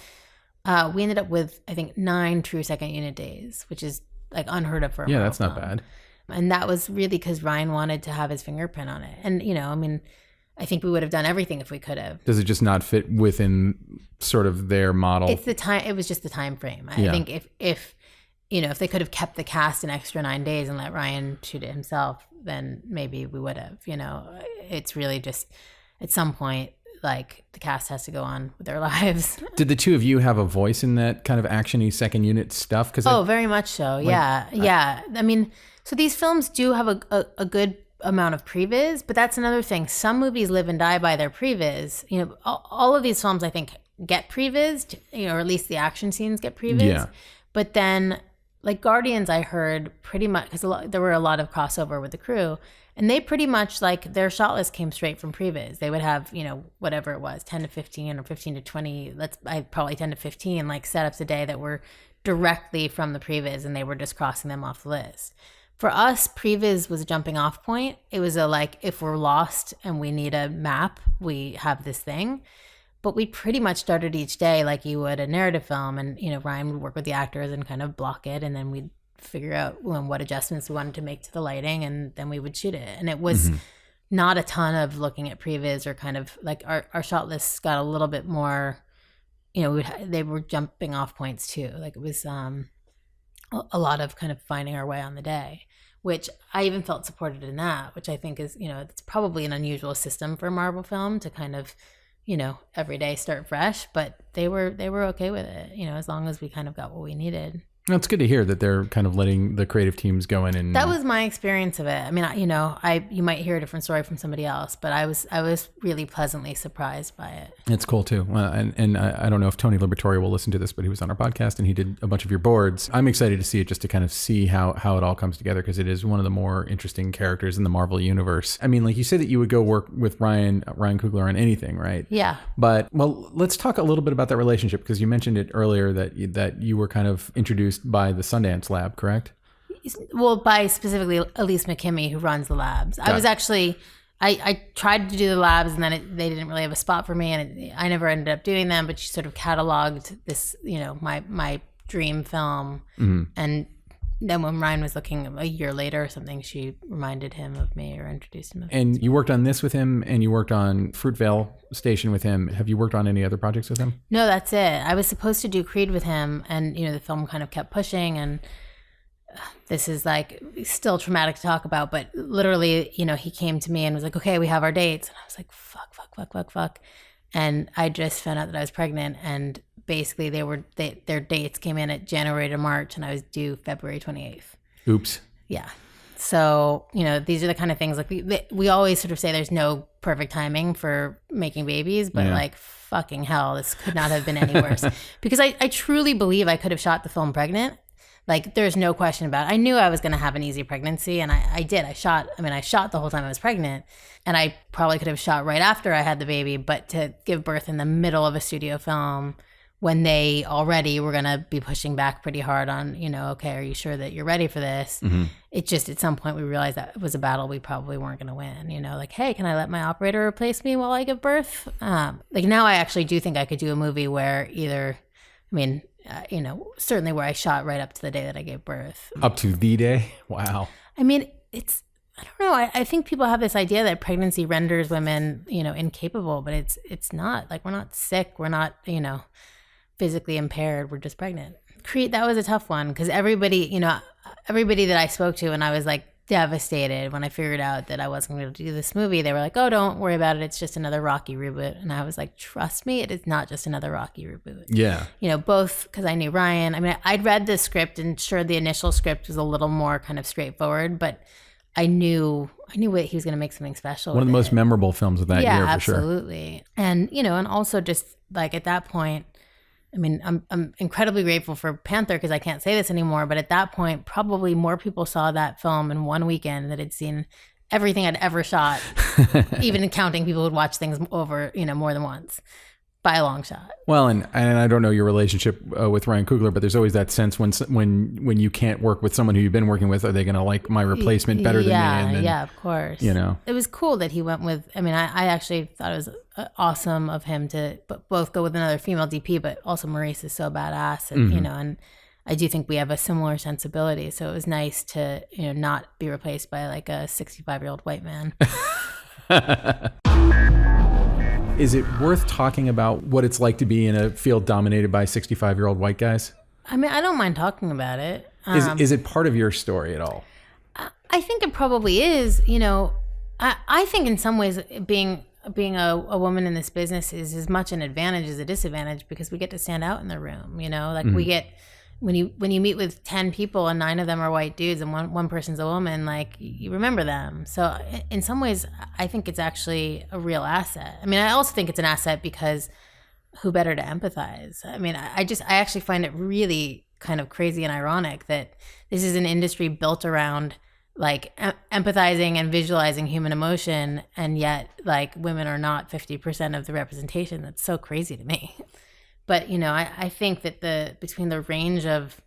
We ended up with, I think, 9 true second unit days, which is unheard of for a that's film. not bad. And that was really because Ryan wanted to have his fingerprint on it. And, I think we would have done everything if we could have. Does it just not fit within sort of their model? It's the time. It was just the time frame. I think if they could have kept the cast an extra 9 days and let Ryan shoot it himself, then maybe we would have, It's really just at some point, like the cast has to go on with their lives. Did the two of you have a voice in that kind of action-y second unit stuff? Very much so. Yeah. I mean, so these films do have a good amount of previs, but that's another thing. Some movies live and die by their previs. You know, all of these films, I think, get prevised, you know, or at least the action scenes get prevised. Yeah. But then, like Guardians, I heard pretty much, because there were a lot of crossover with the crew, and they pretty much, like, their shot list came straight from previs. They would have, you know, whatever it was, 10 to 15 or 15 to 20, probably 10 to 15, like, setups a day that were directly from the previs, and they were just crossing them off the list. For us, previs was a jumping off point. It was like, if we're lost and we need a map, we have this thing. But we pretty much started each day like you would a narrative film. And, you know, Ryan would work with the actors and kind of block it. And then we'd figure out what adjustments we wanted to make to the lighting. And then we would shoot it. And it was not a ton of looking at previs, or kind of like our shot lists got a little bit more, you know, they were jumping off points too. Like it was a lot of kind of finding our way on the day, which I even felt supported in that, which I think is, you know, it's probably an unusual system for a Marvel film to kind of, you know, every day start fresh, but they were okay with it, you know, as long as we kind of got what we needed. Well, it's good to hear that they're kind of letting the creative teams go in and... That was my experience of it. I mean, you know, you might hear a different story from somebody else, but I was really pleasantly surprised by it. It's cool too. Well, and I don't know if Tony Liberatore will listen to this, but he was on our podcast and he did a bunch of your boards. I'm excited to see it, just to kind of see how it all comes together, because it is one of the more interesting characters in the Marvel universe. I mean, like you said that you would go work with Ryan Coogler on anything, right? Yeah. But, well, let's talk a little bit about that relationship, because you mentioned it earlier that you were kind of introduced by the Sundance Lab, correct? Well, by specifically Elise McKimmey, who runs the labs. I was actually, I tried to do the labs, and then they didn't really have a spot for me, and I never ended up doing them, but she sort of cataloged this, you know, my dream film. And then when Ryan was looking a year later or something, she reminded him of me or introduced him. And you worked on this with him, and you worked on Fruitvale Station with him. Have you worked on any other projects with him? No, that's it. I was supposed to do Creed with him, and, you know, the film kind of kept pushing, and this is like still traumatic to talk about, but literally, you know, he came to me and was like, okay, we have our dates. And I was like, fuck. And I just found out that I was pregnant, and basically their dates came in at January to March, and I was due February 28th. Oops. Yeah. So, you know, these are the kind of things, like we always sort of say there's no perfect timing for making babies, but like fucking hell, this could not have been any worse. Because I truly believe I could have shot the film pregnant. Like, there's no question about it. I knew I was going to have an easy pregnancy, and I did. I shot the whole time I was pregnant, and I probably could have shot right after I had the baby, but to give birth in the middle of a studio film when they already were going to be pushing back pretty hard on, you know, okay, are you sure that you're ready for this? It just, at some point we realized that it was a battle we probably weren't going to win, you know, like, hey, can I let my operator replace me while I give birth? Like, now I actually do think I could do a movie where either, I mean, you know, certainly where I shot right up to the day that I gave birth. Up to the day? Wow. I mean, I don't know. I think people have this idea that pregnancy renders women, you know, incapable, but it's not. Like, we're not sick. We're not, you know, physically impaired. We're just pregnant. Creed, that was a tough one, because everybody that I spoke to, and I was like devastated when I figured out that I wasn't going to do this movie. They were like, oh, don't worry about it. It's just another Rocky reboot. And I was like, trust me, it is not just another Rocky reboot. Yeah. You know, both because I knew Ryan. I mean, I'd read the script, and sure, the initial script was a little more kind of straightforward, but I knew what he was going to make something special. One of the most memorable films of that year, for sure. Yeah, absolutely. And, you know, and also just like at that point, I mean, I'm incredibly grateful for Panther, because I can't say this anymore, but at that point, probably more people saw that film in one weekend that had seen everything I'd ever shot, even counting people who'd watch things over, you know, more than once, by a long shot. Well, and I don't know your relationship with Ryan Coogler, but there's always that sense when you can't work with someone who you've been working with, are they going to like my replacement better than me? And then, yeah, of course. You know, it was cool that he went with. I mean, I actually thought it was awesome of him to both go with another female DP, but also Maurice is so badass, and you know, and I do think we have a similar sensibility. So it was nice to, you know, not be replaced by like a 65-year-old white man. Is it worth talking about what it's like to be in a field dominated by 65-year-old white guys? I mean, I don't mind talking about it. Is it part of your story at all? I think it probably is. You know, I think in some ways being being a woman in this business is as much an advantage as a disadvantage because we get to stand out in the room, like we get, when you meet with 10 people and 9 of them are white dudes and one person's a woman, like you remember them. So in some ways, I think it's actually a real asset. I mean, I also think it's an asset because who better to empathize? I mean, I actually find it really kind of crazy and ironic that this is an industry built around like empathizing and visualizing human emotion, and yet like women are not 50% of the representation. That's so crazy to me. But I think that between the range of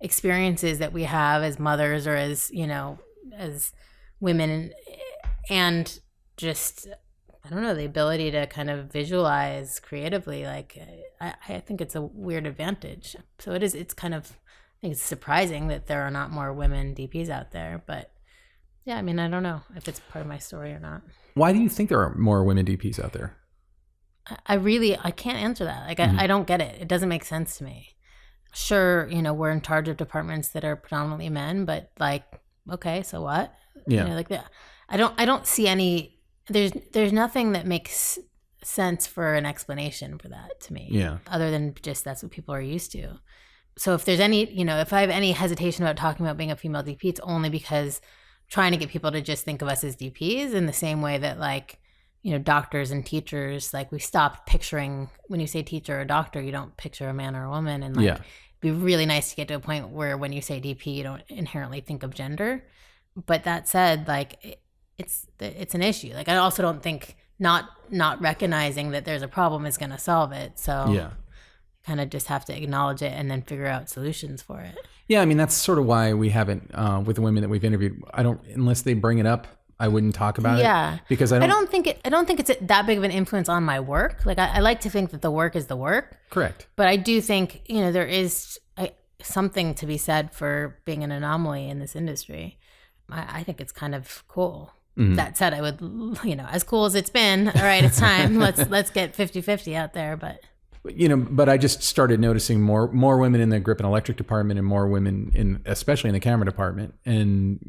experiences that we have as mothers or as as women, and just I don't know, the ability to kind of visualize creatively, like I think it's a weird advantage. So it's kind of, I think it's surprising that there are not more women DPs out there, but yeah, I mean, I don't know if it's part of my story or not. Why do you think there are more women DPs out there? I can't answer that. Like, I don't get it. It doesn't make sense to me. Sure, we're in charge of departments that are predominantly men, but like, okay, so what? Yeah. Like that. I don't see any, there's nothing that makes sense for an explanation for that to me. Yeah. Other than just that's what people are used to. So if there's any, if I have any hesitation about talking about being a female DP, it's only because trying to get people to just think of us as DPs in the same way that like, doctors and teachers, like we stopped picturing, when you say teacher or doctor, you don't picture a man or a woman. And like, it'd be really nice to get to a point where when you say DP, you don't inherently think of gender. But that said, like it's an issue. Like I also don't think not recognizing that there's a problem is going to solve it. So kind of just have to acknowledge it and then figure out solutions for it. Yeah, I mean that's sort of why we haven't with the women that we've interviewed. I don't, unless they bring it up, I wouldn't talk about it. Because I don't think it's that big of an influence on my work. Like I like to think that the work is the work. Correct. But I do think there is something to be said for being an anomaly in this industry. I think it's kind of cool. Mm-hmm. That said, I would, as cool as it's been, all right, it's time. let's get 50-50 out there. But I just started noticing more women in the grip and electric department and more women especially in the camera department. And,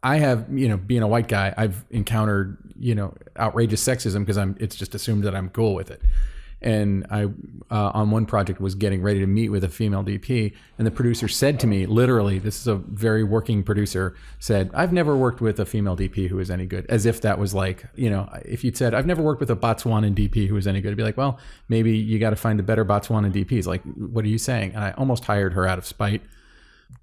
I have, being a white guy, I've encountered, outrageous sexism because it's just assumed that I'm cool with it. And I, on one project, was getting ready to meet with a female DP, and the producer said to me, literally, this is a very working producer, said, I've never worked with a female DP who is any good. As if that was like, if you'd said, I've never worked with a Botswanan DP who is any good, it'd be like, well, maybe you got to find a better Botswanan DPs. Like, what are you saying? And I almost hired her out of spite.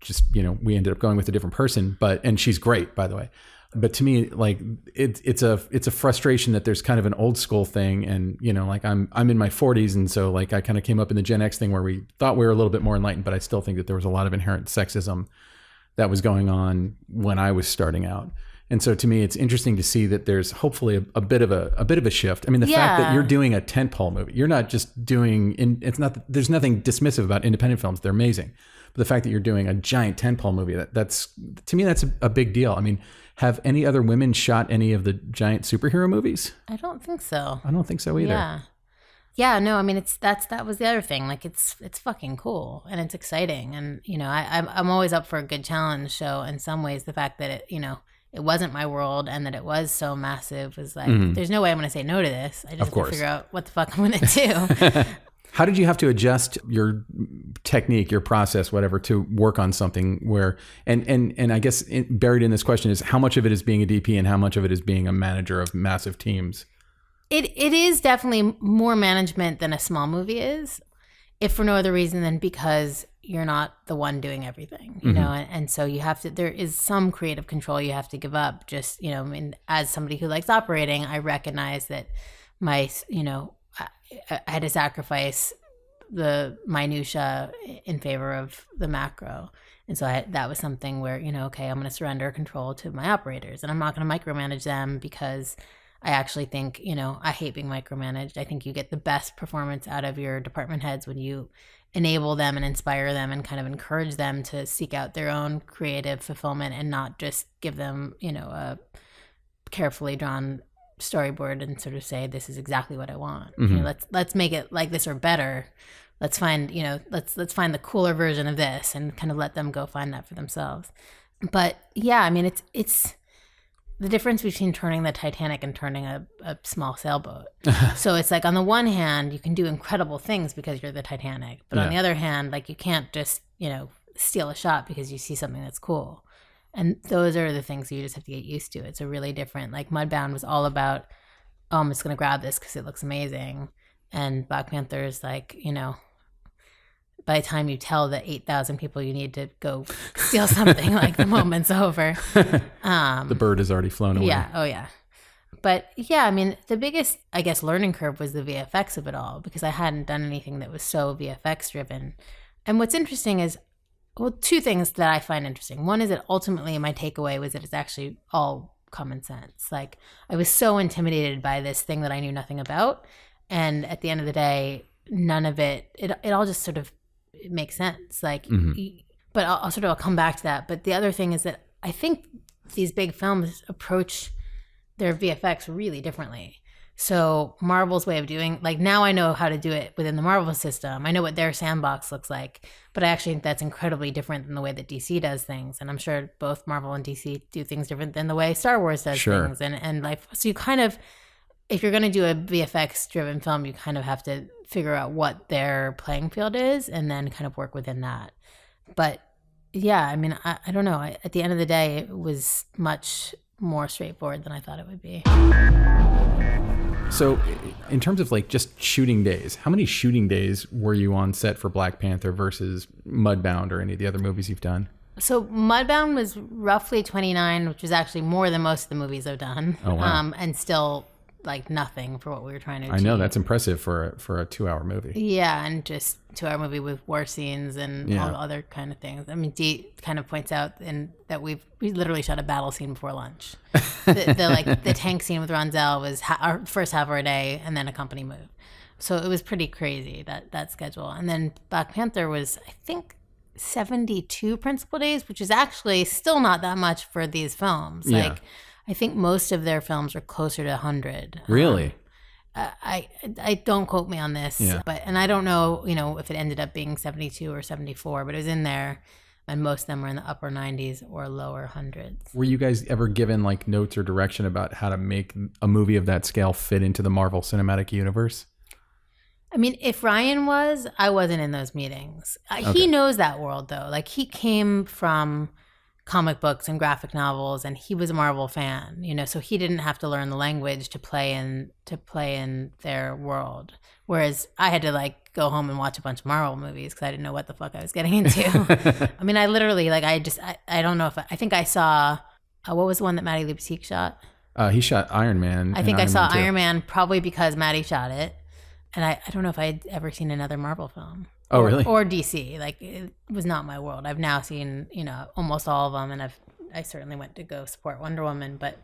Just, we ended up going with a different person, and she's great, by the way. But to me, like it's a frustration that there's kind of an old school thing, and like I'm in my 40s, and so like I kind of came up in the Gen X thing where we thought we were a little bit more enlightened, but I still think that there was a lot of inherent sexism that was going on when I was starting out. And so to me, it's interesting to see that there's hopefully a bit of a shift. I mean, the fact that you're doing a tentpole movie, you're not just doing there's nothing dismissive about independent films. They're amazing. But the fact that you're doing a giant tentpole movie, that's to me, that's a big deal. I mean, have any other women shot any of the giant superhero movies? I don't think so. I don't think so either. Yeah, no, I mean, that was the other thing. Like it's fucking cool and it's exciting. And, I'm always up for a good challenge. So in some ways, the fact that it wasn't my world and that it was so massive was like, there's no way I'm going to say no to this. I just have to figure out what the fuck I'm going to do. How did you have to adjust your technique, your process, whatever, to work on something where, and I guess buried in this question is how much of it is being a DP and how much of it is being a manager of massive teams? It is definitely more management than a small movie is, if for no other reason than because you're not the one doing everything, and so you have to, there is some creative control you have to give up. Just, I mean, as somebody who likes operating, I recognize that my, I had to sacrifice the minutia in favor of the macro. And so that was something where, okay, I'm going to surrender control to my operators and I'm not going to micromanage them because I actually think, I hate being micromanaged. I think you get the best performance out of your department heads when you enable them and inspire them and kind of encourage them to seek out their own creative fulfillment and not just give them, a carefully drawn storyboard and sort of say, this is exactly what I want. Let's make it like this or better. Let's find, let's find the cooler version of this and kind of let them go find that for themselves. But yeah, I mean, the difference between turning the Titanic and turning a small sailboat. So it's like, on the one hand, you can do incredible things because you're the Titanic. But on the other hand, like, you can't just, steal a shot because you see something that's cool. And those are the things you just have to get used to. It's a really different, like, Mudbound was all about, oh, I'm just going to grab this because it looks amazing. And Black Panther is like, by the time you tell the 8,000 people you need to go steal something, like, the moment's over. The bird has already flown away. Yeah. Oh, yeah. But yeah, I mean, the biggest, I guess, learning curve was the VFX of it all, because I hadn't done anything that was so VFX driven. And what's interesting is, well, two things that I find interesting. One is that ultimately my takeaway was that it's actually all common sense. Like, I was so intimidated by this thing that I knew nothing about. And at the end of the day, none of it all just sort of, it makes sense. Like, but I'll come back to that. But the other thing is that I think these big films approach their VFX really differently. So Marvel's way of doing, like, now I know how to do it within the Marvel system. I know what their sandbox looks like, but I actually think that's incredibly different than the way that DC does things. And I'm sure both Marvel and DC do things different than the way Star Wars does things. And like, so you kind of, if you're going to do a VFX driven film, you kind of have to figure out what their playing field is and then kind of work within that. But yeah, I mean, I don't know. At the end of the day, it was much more straightforward than I thought it would be. So in terms of, like, just shooting days, how many shooting days were you on set for Black Panther versus Mudbound or any of the other movies you've done? So Mudbound was roughly 29, which is actually more than most of the movies I've done. Oh, wow. And still, like, nothing for what we were trying to achieve. I know, that's impressive for a 2-hour movie. Yeah, and just 2-hour movie with war scenes and all other kind of things. I mean, Dee kind of points out that we literally shot a battle scene before lunch. The tank scene with Ronzel was our first half of our day, and then a company move. So it was pretty crazy, that schedule. And then Black Panther was, I think, 72 principal days, which is actually still not that much for these films. Yeah. Like, I think most of their films are closer to 100. Really? I don't quote me on this, but I don't know, if it ended up being 72 or 74, but it was in there, and most of them were in the upper 90s or lower hundreds. Were you guys ever given, like, notes or direction about how to make a movie of that scale fit into the Marvel Cinematic Universe? I mean, if Ryan was, I wasn't in those meetings. He knows that world, though. Like, he came from comic books and graphic novels, and he was a Marvel fan, so he didn't have to learn the language to play in their world. Whereas I had to, like, go home and watch a bunch of Marvel movies because I didn't know what the fuck I was getting into. I mean, I literally, like, I don't know if I think I saw what was the one that Matty Lubezki shot? He shot Iron Man. I think I saw Iron Man probably because Matty shot it, and I don't know if I'd ever seen another Marvel film. Oh, really? Or DC. Like, it was not my world. I've now seen, almost all of them, and I certainly went to go support Wonder Woman, but,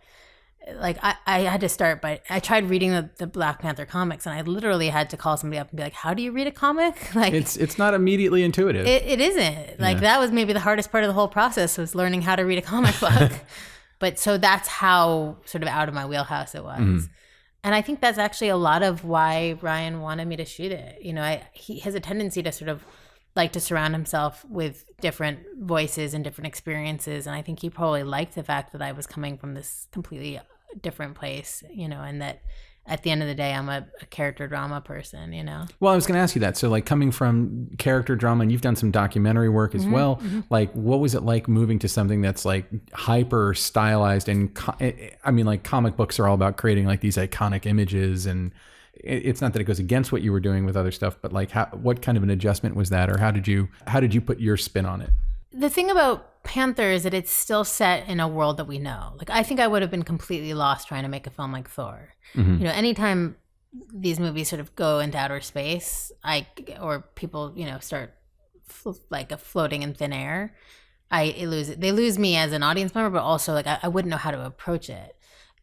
like, I had to start by, I tried reading the Black Panther comics, and I literally had to call somebody up and be like, how do you read a comic? Like, it's not immediately intuitive. It isn't. Like, that was maybe the hardest part of the whole process, was learning how to read a comic book. But so that's how sort of out of my wheelhouse it was. Mm-hmm. And I think that's actually a lot of why Ryan wanted me to shoot it. He has a tendency to sort of like to surround himself with different voices and different experiences. And I think he probably liked the fact that I was coming from this completely different place, and that at the end of the day, I'm a character drama person, Well, I was going to ask you that. So, like, coming from character drama, and you've done some documentary work as well, like, what was it like moving to something that's, like, hyper stylized? And I mean, like, comic books are all about creating, like, these iconic images, and it's not that it goes against what you were doing with other stuff, but, like, what kind of an adjustment was that, or how did you put your spin on it? The thing about Panther is that it's still set in a world that we know. Like, I think I would have been completely lost trying to make a film like Thor. Mm-hmm. Anytime these movies sort of go into outer space, or people, start floating in thin air, they lose me as an audience member, but also, like, I wouldn't know how to approach it.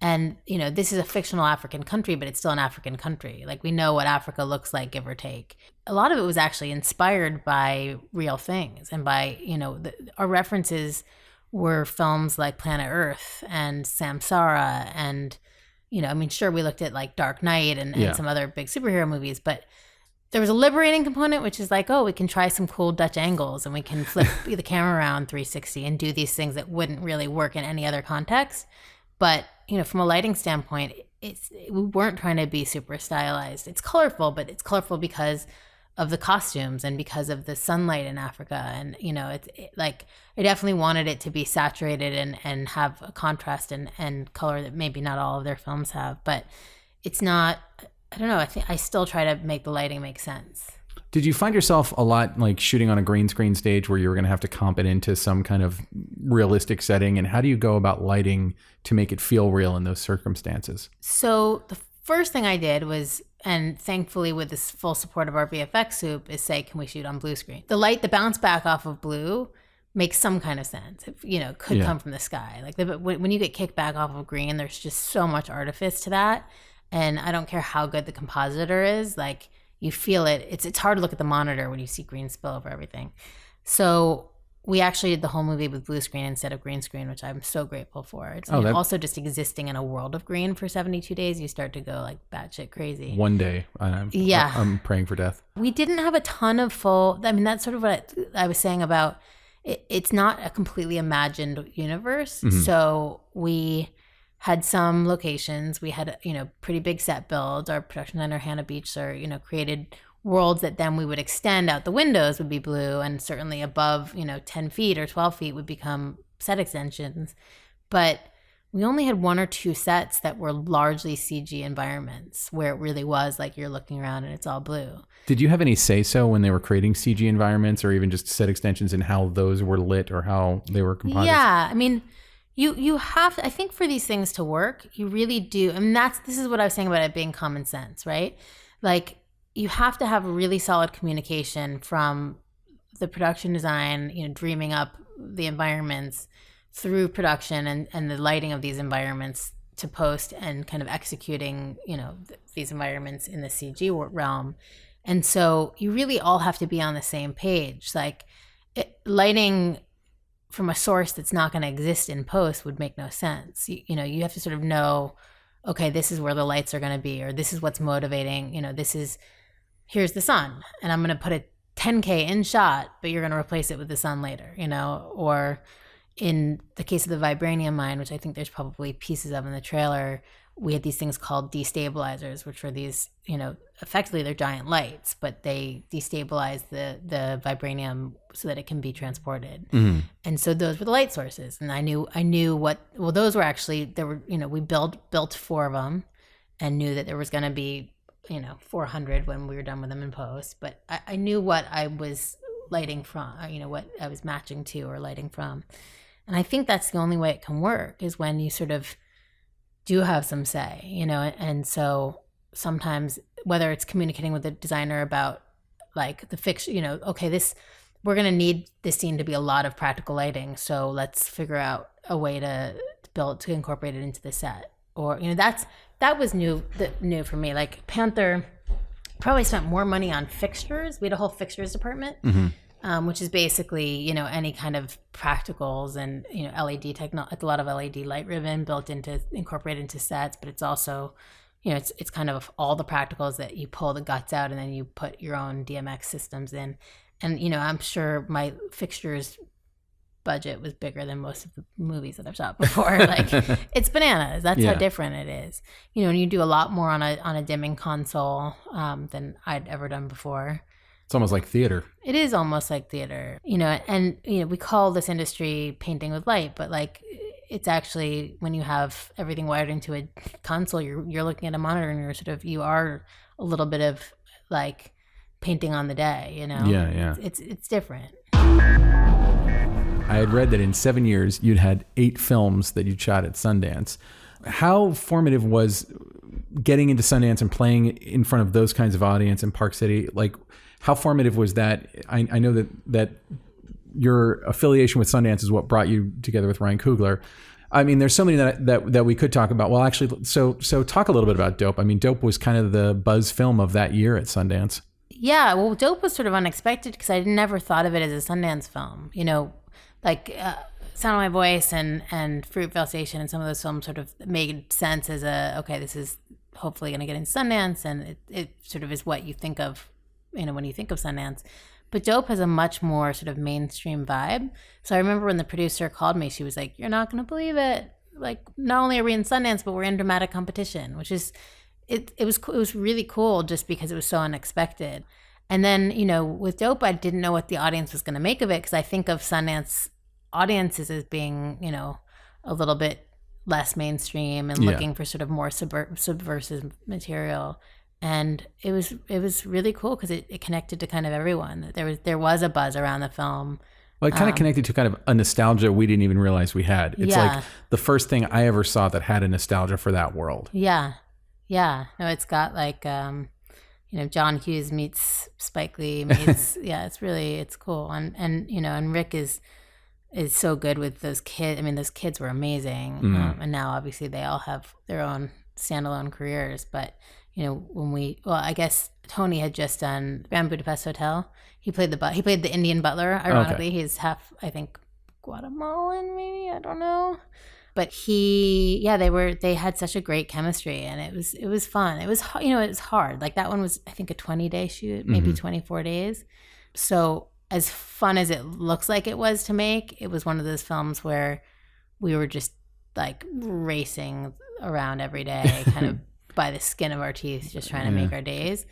And, this is a fictional African country, but it's still an African country. Like, we know what Africa looks like, give or take. A lot of it was actually inspired by real things. And by, our references were films like Planet Earth and Samsara. And, sure, we looked at, like, Dark Knight and some other big superhero movies, but there was a liberating component, which is like, oh, we can try some cool Dutch angles, and we can flip the camera around 360 and do these things that wouldn't really work in any other context. But, from a lighting standpoint, we weren't trying to be super stylized. It's colorful, but it's colorful because of the costumes and because of the sunlight in Africa. And, I definitely wanted it to be saturated and have a contrast and color that maybe not all of their films have. But it's not, I don't know, I think I still try to make the lighting make sense. Did you find yourself a lot like shooting on a green screen stage where you were going to have to comp it into some kind of realistic setting? And how do you go about lighting to make it feel real in those circumstances? So the first thing I did was, and thankfully with this full support of our VFX soup, is say, can we shoot on blue screen? The light, the bounce back off of blue makes some kind of sense. It could come from the sky. Like when you get kicked back off of green, there's just so much artifice to that. And I don't care how good the compositor is, like you feel it. It's hard to look at the monitor when you see green spill over everything. So we actually did the whole movie with blue screen instead of green screen, which I'm so grateful for. It's also just existing in a world of green for 72 days, you start to go like batshit crazy. One day, I'm praying for death. We didn't have a ton of that's sort of what I was saying about it. It's not a completely imagined universe. Mm-hmm. So we had some locations. We had, pretty big set builds. Our production designer, Hannah Beach, created worlds that then we would extend out. The windows would be blue, and certainly above, 10 feet or 12 feet would become set extensions. But we only had one or two sets that were largely CG environments where it really was like you're looking around and it's all blue. Did you have any say-so when they were creating CG environments or even just set extensions in how those were lit or how they were composited? Yeah, you have to, I think for these things to work, you really do. This is what I was saying about it being common sense, right? Like, you have to have really solid communication from the production design, dreaming up the environments through production and the lighting of these environments to post and kind of executing, these environments in the CG realm. And so you really all have to be on the same page. Like lighting from a source that's not going to exist in post would make no sense. You have to sort of know, okay, this is where the lights are going to be, or this is what's motivating, here's the sun, and I'm going to put a 10K in shot, but you're going to replace it with the sun later, or in the case of the vibranium mine, which I think there's probably pieces of in the trailer, we had these things called destabilizers, which were these, effectively they're giant lights, but they destabilize the vibranium so that it can be transported. Mm-hmm. And so those were the light sources. And I knew those were actually, there were, we built 4 of them and knew that there was going to be, 400 when we were done with them in post. But I knew what I was lighting from, what I was matching to or lighting from. And I think that's the only way it can work is when you sort of do have some say, and so sometimes whether it's communicating with the designer about like the fiction, okay, we're going to need this scene to be a lot of practical lighting. So let's figure out a way to incorporate it into the set. Or, that was new for me. Like Panther probably spent more money on fixtures. We had a whole fixtures department, mm-hmm. Which is basically, any kind of practicals and, LED technology, a lot of LED light ribbon incorporated into sets, but it's also, it's kind of all the practicals that you pull the guts out and then you put your own DMX systems in. And, I'm sure my fixtures budget was bigger than most of the movies that I've shot before. Like it's bananas. That's how different it is. And you do a lot more on a dimming console than I'd ever done before. It's almost like theater. It is almost like theater, and we call this industry painting with light, but like it's actually when you have everything wired into a console, you're looking at a monitor and you are a little bit of like painting on the day, Yeah. It's different. I had read that in 7 years, you'd had 8 films that you'd shot at Sundance. How formative was getting into Sundance and playing in front of those kinds of audience in Park City? Like, how formative was that? I know that your affiliation with Sundance is what brought you together with Ryan Coogler. I mean, there's so many that we could talk about. Well, actually, so talk a little bit about Dope. I mean, Dope was kind of the buzz film of that year at Sundance. Yeah, well, Dope was sort of unexpected because I never thought of it as a Sundance film. Like Sound of My Voice and Fruitvale Station and some of those films sort of made sense as this is hopefully going to get in Sundance, and it sort of is what you think of, when you think of Sundance. But Dope has a much more sort of mainstream vibe. So I remember when the producer called me, she was like, "You're not going to believe it. like, not only are we in Sundance, but we're in dramatic competition, which is, it was really cool just because it was so unexpected. And then, you know, with Dope, I didn't know what the audience was going to make of it, because I think of Sundance audiences as being, you know, a little bit less mainstream and looking for sort of more subversive material. And it was really cool because it connected to kind of everyone. There was a buzz around the film. Well, it kind of connected to kind of a nostalgia we didn't even realize we had. It's like the first thing I ever saw that had a nostalgia for that world. Yeah. No, it's got like, you know, John Hughes meets Spike Lee meets, it's cool. And, you know, and Rick is so good with those kids. I mean, those kids were amazing. And now obviously they all have their own standalone careers. But, you know, I guess Tony had just done Grand Budapest Hotel. He played the Indian butler. Ironically, he's half, I think, Guatemalan, maybe, I don't know. But they had such a great chemistry, and it was fun. It was, you know, it was hard. Like that one was, I think, a 20-day shoot, maybe 24 days. So as fun as it looks like it was to make, it was one of those films where we were just like racing around every day, kind of by the skin of our teeth, just trying to make our days.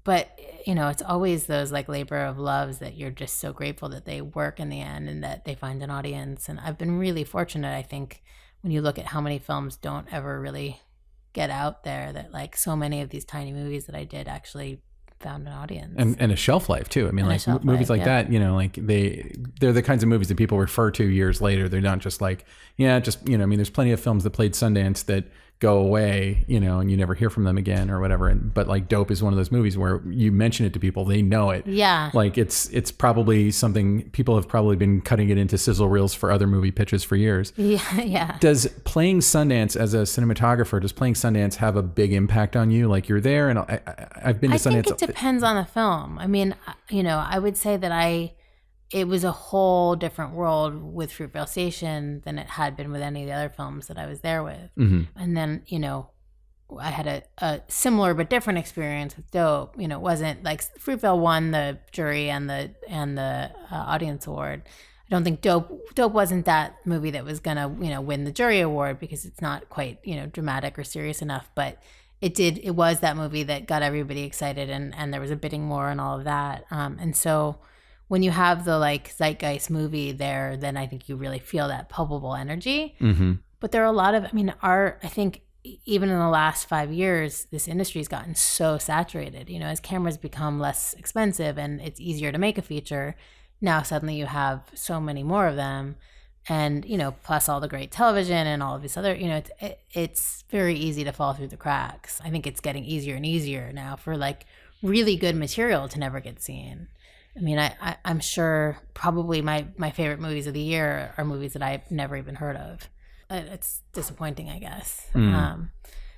But, you know, it's always those like labor of loves that you're just so grateful that they work in the end and that they find an audience. And I've been really fortunate, I think, when you look at how many films don't ever really get out there, that like so many of these tiny movies that I did actually found an audience. And a shelf life too. I mean, like movies like that, you know, like they're the kinds of movies that people refer to years later. They're not just like, you know, I mean, there's plenty of films that played Sundance that go away, you know, and you never hear from them again or whatever. But like Dope is one of those movies where you mention it to people, they know it. Yeah. Like it's probably something people have probably been cutting it into sizzle reels for other movie pitches for years. Yeah. Does playing Sundance as a cinematographer, does playing Sundance have a big impact on you? Like you're there, and I've been to Sundance. I think it depends on the film. I mean, you know, I would say that it was a whole different world with Fruitvale Station than it had been with any of the other films that I was there with. And then, you know, I had a similar but different experience with Dope. You know, it wasn't like Fruitvale won the jury and the audience award. I don't think Dope wasn't that movie that was gonna, you know, win the jury award because it's not quite, you know, dramatic or serious enough. But it was that movie that got everybody excited, and there was a bidding war and all of that. And so when you have the like zeitgeist movie there, then I think you really feel that palpable energy. But there are a lot of, I mean, I think even in the last 5 years, this industry's gotten so saturated. You know, as cameras become less expensive and it's easier to make a feature, now suddenly you have so many more of them. And, you know, plus all the great television and all of this other, you know, it's very easy to fall through the cracks. I think it's getting easier and easier now for like really good material to never get seen. I mean, I'm sure probably my favorite movies of the year are movies that I've never even heard of. It's disappointing, I guess.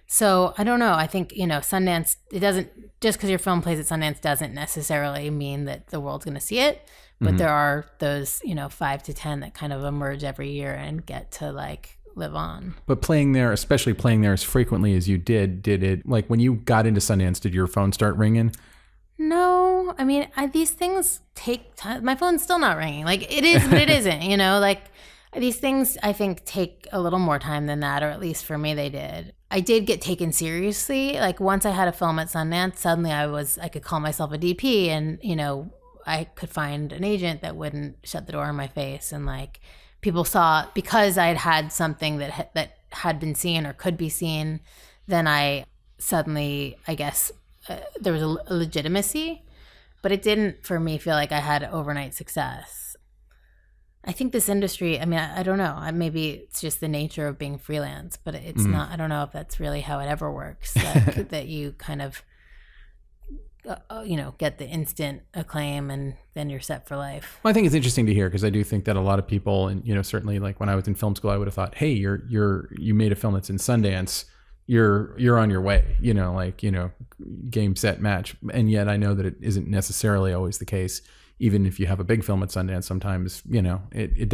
So I don't know. I think, you know, Sundance, it doesn't, just because your film plays at Sundance doesn't necessarily mean that the world's going to see it. But there are those, you know, 5 to 10 that kind of emerge every year and get to like live on. But playing there, especially playing there as frequently as you did it, like when you got into Sundance, did your phone start ringing? No, I mean, these things take time. My phone's still not ringing. Like it is, but it isn't, you know, like these things I think take a little more time than that, or at least for me, they did. I did get taken seriously. Like once I had a film at Sundance, suddenly I could call myself a DP, and, you know, I could find an agent that wouldn't shut the door in my face. And like people saw, because I'd had something that had been seen or could be seen, then I suddenly, I guess, there was a legitimacy, but it didn't for me feel like I had overnight success. I think this industry, I mean, I don't know, maybe it's just the nature of being freelance, but it's not, I don't know if that's really how it ever works, that you kind of, you know, get the instant acclaim and then you're set for life. Well, I think it's interesting to hear, because I do think that a lot of people, and, you know, certainly like when I was in film school, I would have thought, hey, you made a film that's in Sundance, you're on your way, you know, like, you know, game, set, match. And yet I know that it isn't necessarily always the case. Even if you have a big film at Sundance, sometimes, you know, it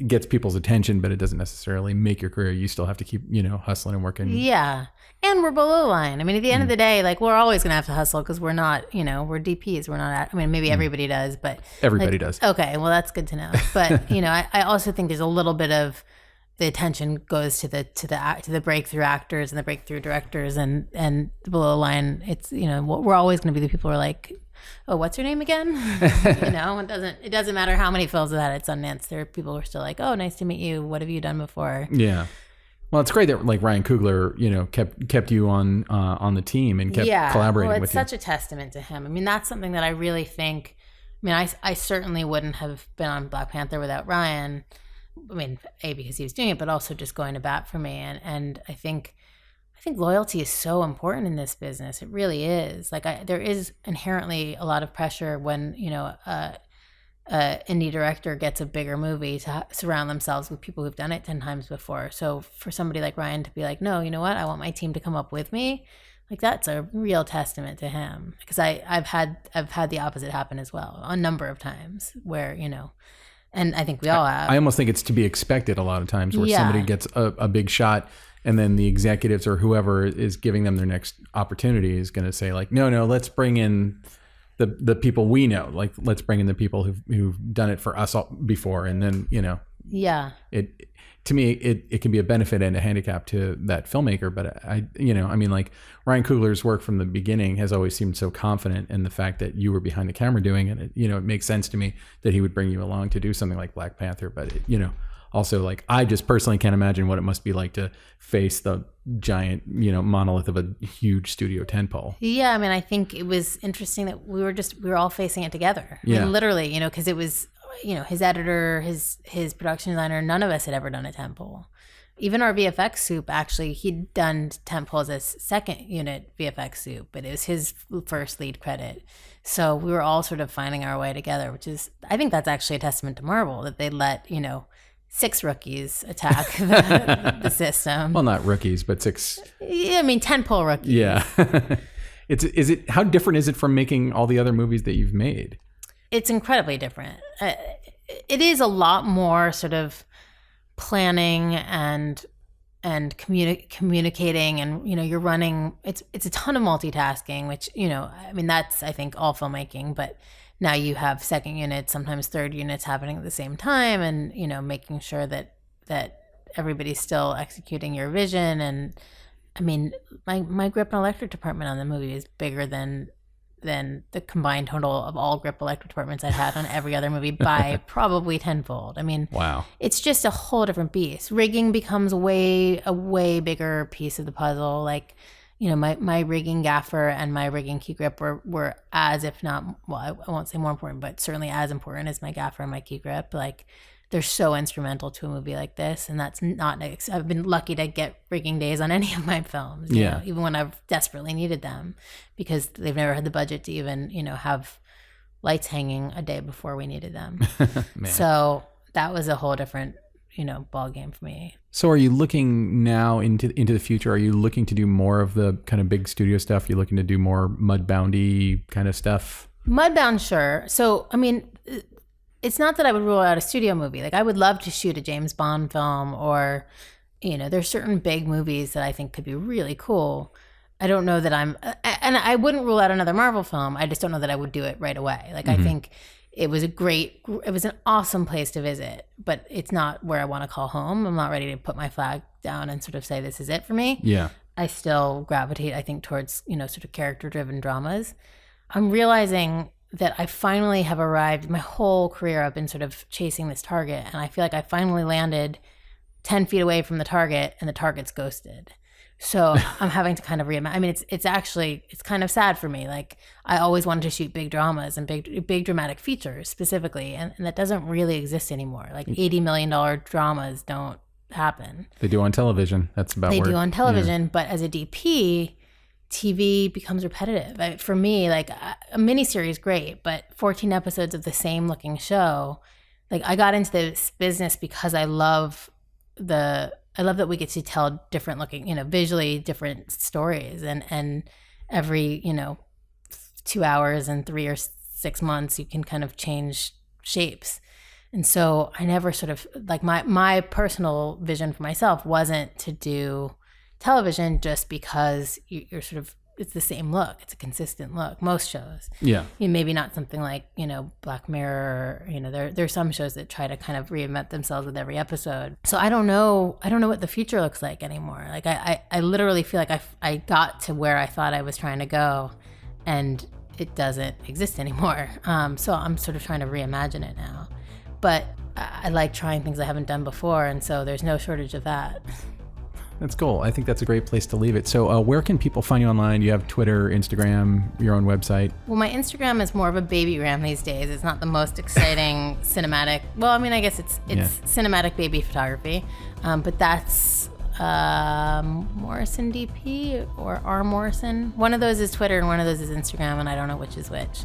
gets people's attention, but it doesn't necessarily make your career. You still have to keep, you know, hustling and working. Yeah. And we're below the line. I mean, at the end of the day, like we're always going to have to hustle because we're not, you know, we're DPs. We're not, I mean, maybe everybody does, but everybody like, does. Okay. Well, that's good to know. But, you know, I also think there's a little bit of the attention goes to the breakthrough actors and the breakthrough directors, and below the line, it's, you know, we're always going to be the people who are like, oh, what's your name again? You know, it doesn't matter how many films it had at Sundance. There are people who are still like, oh, nice to meet you. What have you done before? Yeah. Well, it's great that like Ryan Coogler, you know, kept you on the team and kept collaborating with you. Well, it's such a testament to him. I mean, that's something that I really think. I mean, I certainly wouldn't have been on Black Panther without Ryan. I mean, because he was doing it, but also just going to bat for me. And I think loyalty is so important in this business. It really is. Like, there is inherently a lot of pressure when, you know, a indie director gets a bigger movie to surround themselves with people who've done it 10 times before. So for somebody like Ryan to be like, no, you know what? I want my team to come up with me. Like, that's a real testament to him, because I've had the opposite happen as well a number of times where, you know, and I think we all have. I almost think it's to be expected a lot of times where somebody gets a big shot, and then the executives or whoever is giving them their next opportunity is going to say like, no, let's bring in the people we know. Like, let's bring in the people who've done it for us before. And then, you know, to me, it can be a benefit and a handicap to that filmmaker. But like Ryan Coogler's work from the beginning has always seemed so confident in the fact that you were behind the camera doing it. It makes sense to me that he would bring you along to do something like Black Panther. But also, like, I just personally can't imagine what it must be like to face the giant, monolith of a huge studio tentpole. Yeah, I mean, I think it was interesting that we were all facing it together. I mean, literally, because it was, his editor, his production designer, none of us had ever done a tentpole. Even our VFX soup, actually, he'd done tentpoles as second unit VFX soup, but it was his first lead credit. So we were all sort of finding our way together, which is, I think that's actually a testament to Marvel, that they let, 6 rookies attack the system. Well, not rookies, but 6. Yeah, I mean, tentpole rookies. Yeah. How different is it from making all the other movies that you've made? It's incredibly different. It is a lot more sort of planning and communicating, and you're running. It's a ton of multitasking, which I mean, that's, I think, all filmmaking. But now you have second units, sometimes third units happening at the same time, and making sure that everybody's still executing your vision. And I mean, my grip and electric department on the movie is bigger than the combined total of all grip electric departments I've had on every other movie by probably tenfold. I mean, wow, it's just a whole different beast. Rigging becomes a way bigger piece of the puzzle. Like, my rigging gaffer and my rigging key grip were as, if not, well, I won't say more important, but certainly as important as my gaffer and my key grip. Like, they're so instrumental to a movie like this, and that's not. I've been lucky to get rigging days on any of my films, even when I've desperately needed them, because they've never had the budget to even, have lights hanging a day before we needed them. So that was a whole different, ball game for me. So are you looking now into the future? Are you looking to do more of the kind of big studio stuff? You're looking to do more Mudbound-y kind of stuff? Mudbound, sure. So, I mean, it's not that I would rule out a studio movie. Like, I would love to shoot a James Bond film, or, there's certain big movies that I think could be really cool. I don't know that and I wouldn't rule out another Marvel film. I just don't know that I would do it right away. Like, I think it was an awesome place to visit, but it's not where I want to call home. I'm not ready to put my flag down and sort of say this is it for me. Yeah. I still gravitate, I think, towards, sort of character-driven dramas. I'm realizing that I finally have arrived. My whole career I've been sort of chasing this target, and I feel like I finally landed 10 feet away from the target, and the target's ghosted. So I'm having to kind of reimagine. I mean, it's kind of sad for me. Like, I always wanted to shoot big dramas and big dramatic features specifically, and that doesn't really exist anymore. Like, $80 million dramas don't happen. They do on television. That's about they do on television, but as a DP, TV becomes repetitive. For me, like, a miniseries, great, but 14 episodes of the same looking show. Like, I got into this business because I love that we get to tell different looking, visually different stories, and every, 2 hours and 3 or 6 months, you can kind of change shapes. And so I never sort of, like, my personal vision for myself wasn't to do television just because you're sort of it's the same look. It's a consistent look. Most shows. Yeah. Maybe not something like, Black Mirror, or, there's some shows that try to kind of reinvent themselves with every episode. So I don't know what the future looks like anymore. Like I literally feel like I got to where I thought I was trying to go, and it doesn't exist anymore. So I'm sort of trying to reimagine it now. But I like trying things I haven't done before, and so there's no shortage of that. That's cool. I think that's a great place to leave it. So where can people find you online? You have Twitter, Instagram, your own website? Well, my Instagram is more of a babygram these days. It's not the most exciting cinematic. Well, I mean, I guess it's cinematic baby photography. But that's Morrison DP or R Morrison. One of those is Twitter and one of those is Instagram, and I don't know which is which.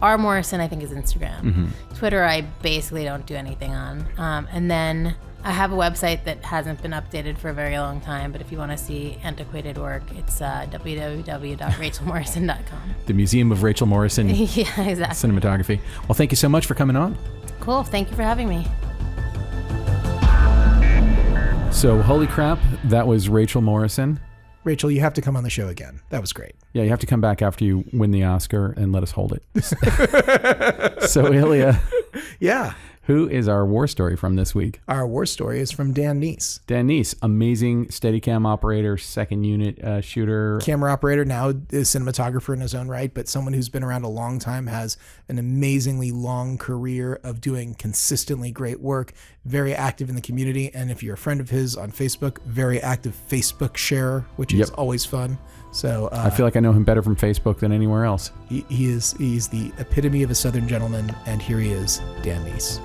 R Morrison, I think, is Instagram. Mm-hmm. Twitter, I basically don't do anything on. And then I have a website that hasn't been updated for a very long time, but if you want to see antiquated work, it's www.rachelmorrison.com. The Museum of Rachel Morrison. Yeah, exactly. Cinematography. Well, thank you so much for coming on. Cool. Thank you for having me. So, holy crap, that was Rachel Morrison. Rachel, you have to come on the show again. That was great. Yeah, you have to come back after you win the Oscar and let us hold it. So, Illya. Yeah. Who is our war story from this week? Our war story is from Dan Kneece. Dan Kneece, amazing Steadicam operator, second unit shooter. Camera operator, now is cinematographer in his own right, but someone who's been around a long time, has an amazingly long career of doing consistently great work, very active in the community, and if you're a friend of his on Facebook, very active Facebook sharer, which is always fun. So I feel like I know him better from Facebook than anywhere else. He's the epitome of a Southern gentleman, and here he is, Dan Kneece.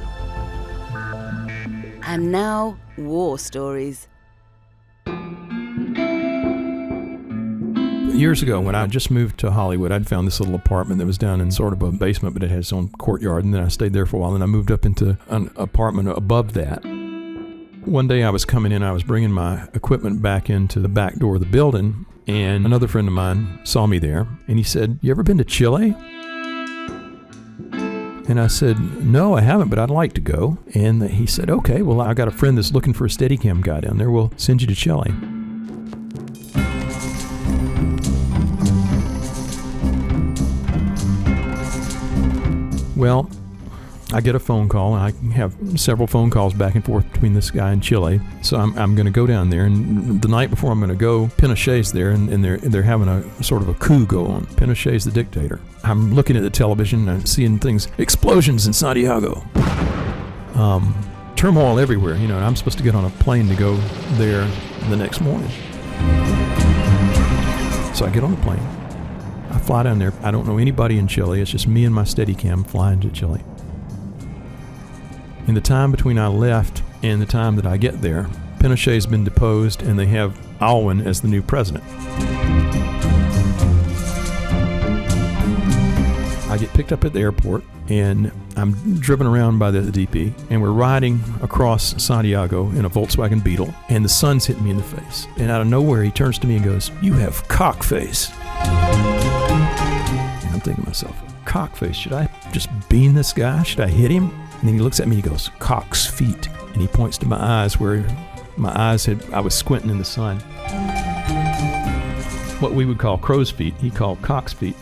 And now, war stories. Years ago, when I just moved to Hollywood, I'd found this little apartment that was down in sort of a basement, but it had its own courtyard, and then I stayed there for a while, and I moved up into an apartment above that. One day I was coming in, I was bringing my equipment back into the back door of the building, and another friend of mine saw me there, and he said, "You ever been to Chile?" And I said, "No, I haven't, but I'd like to go." And he said, "Okay, well, I got a friend that's looking for a Steadicam guy down there. We'll send you to Chile." Well, I get a phone call, and I have several phone calls back and forth between this guy and Chile. So I'm going to go down there, and the night before I'm going to go, Pinochet's there, and they're having a sort of a coup go on. Pinochet's the dictator. I'm looking at the television, and I'm seeing things, explosions in Santiago, turmoil everywhere, and I'm supposed to get on a plane to go there the next morning. So I get on the plane. I fly down there. I don't know anybody in Chile. It's just me and my Steadicam flying to Chile. In the time between I left and the time that I get there, Pinochet's been deposed, and they have Alwyn as the new president. I get picked up at the airport, and I'm driven around by the DP, and we're riding across Santiago in a Volkswagen Beetle, and the sun's hitting me in the face. And out of nowhere, he turns to me and goes, "You have cock face." And I'm thinking to myself, cock face? Should I just bean this guy? Should I hit him? And then he looks at me and he goes, "Cock's feet." And he points to my eyes where I was squinting in the sun. What we would call crow's feet, he called cock's feet.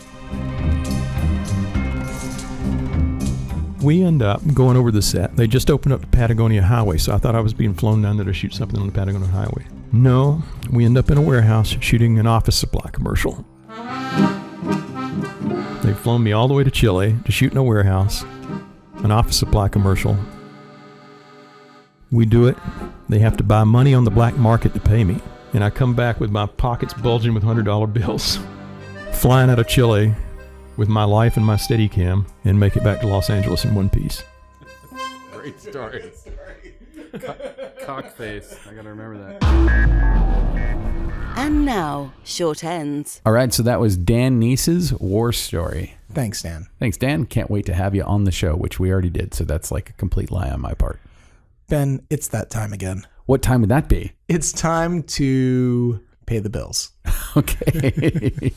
We end up going over the set. They just opened up the Patagonia Highway, so I thought I was being flown down there to shoot something on the Patagonia Highway. No, we end up in a warehouse shooting an office supply commercial. They've flown me all the way to Chile to shoot in a warehouse, an office supply commercial. We do it. They have to buy money on the black market to pay me. And I come back with my pockets bulging with $100 bills, flying out of Chile with my life and my Steadicam, and make it back to Los Angeles in one piece. Great story. Cockface. I gotta remember that. And now, short ends. All right, so that was Dan Kneece's war story. Thanks, Dan. Thanks, Dan. Can't wait to have you on the show, which we already did, so that's like a complete lie on my part. Ben, it's that time again. What time would that be? It's time to pay the bills. Okay.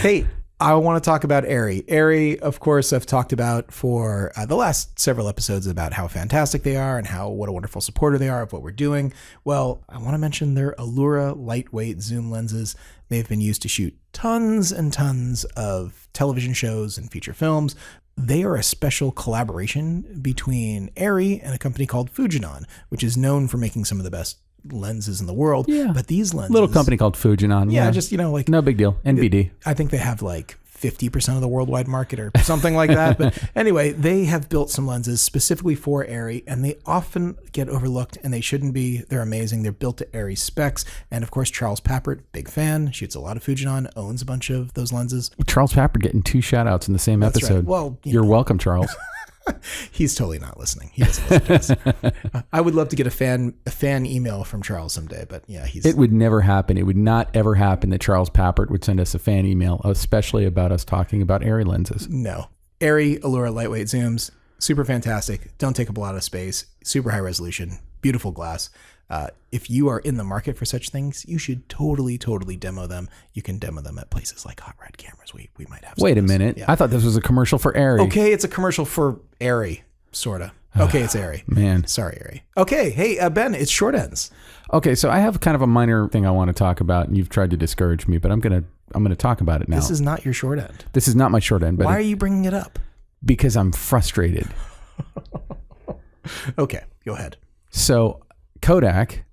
Hey, I want to talk about Arri. Arri, of course, I've talked about for the last several episodes about how fantastic they are and what a wonderful supporter they are of what we're doing. Well, I want to mention their Allura lightweight zoom lenses. They've been used to shoot tons and tons of television shows and feature films. They are a special collaboration between Arri and a company called Fujinon, which is known for making some of the best lenses in the world. Yeah. But these lenses... Little company called Fujinon. Yeah, just, like... No big deal. NBD. I think they have like 50% of the worldwide market or something like that. But anyway, they have built some lenses specifically for Arri, and they often get overlooked, and they shouldn't be. They're amazing. They're built to Arri specs. And of course, Charles Pappert, big fan, shoots a lot of Fujinon, owns a bunch of those lenses. Charles Pappert getting 2 shout-outs in the same That's episode. Right. Well, you're welcome, Charles. He's totally not listening. He doesn't listen to us. I would love to get a fan email from Charles someday, but yeah, It would never happen. It would not ever happen that Charles Pappert would send us a fan email, especially about us talking about Arri lenses. No. Arri Allura lightweight zooms, super fantastic. Don't take up a lot of space. Super high resolution. Beautiful glass. If you are in the market for such things, you should totally demo them. You can demo them at places like Hot Rod Cameras. We might have some. Wait a minute. Yeah. I thought this was a commercial for Arri. Okay, it's a commercial for Arri, sort of. Okay, it's Arri. Man. Sorry, Arri. Okay, hey, Ben, it's short ends. Okay, so I have kind of a minor thing I want to talk about, and you've tried to discourage me, but I'm gonna talk about it now. This is not your short end. This is not my short end. But why are you bringing it up? Because I'm frustrated. Okay, go ahead. So Kodak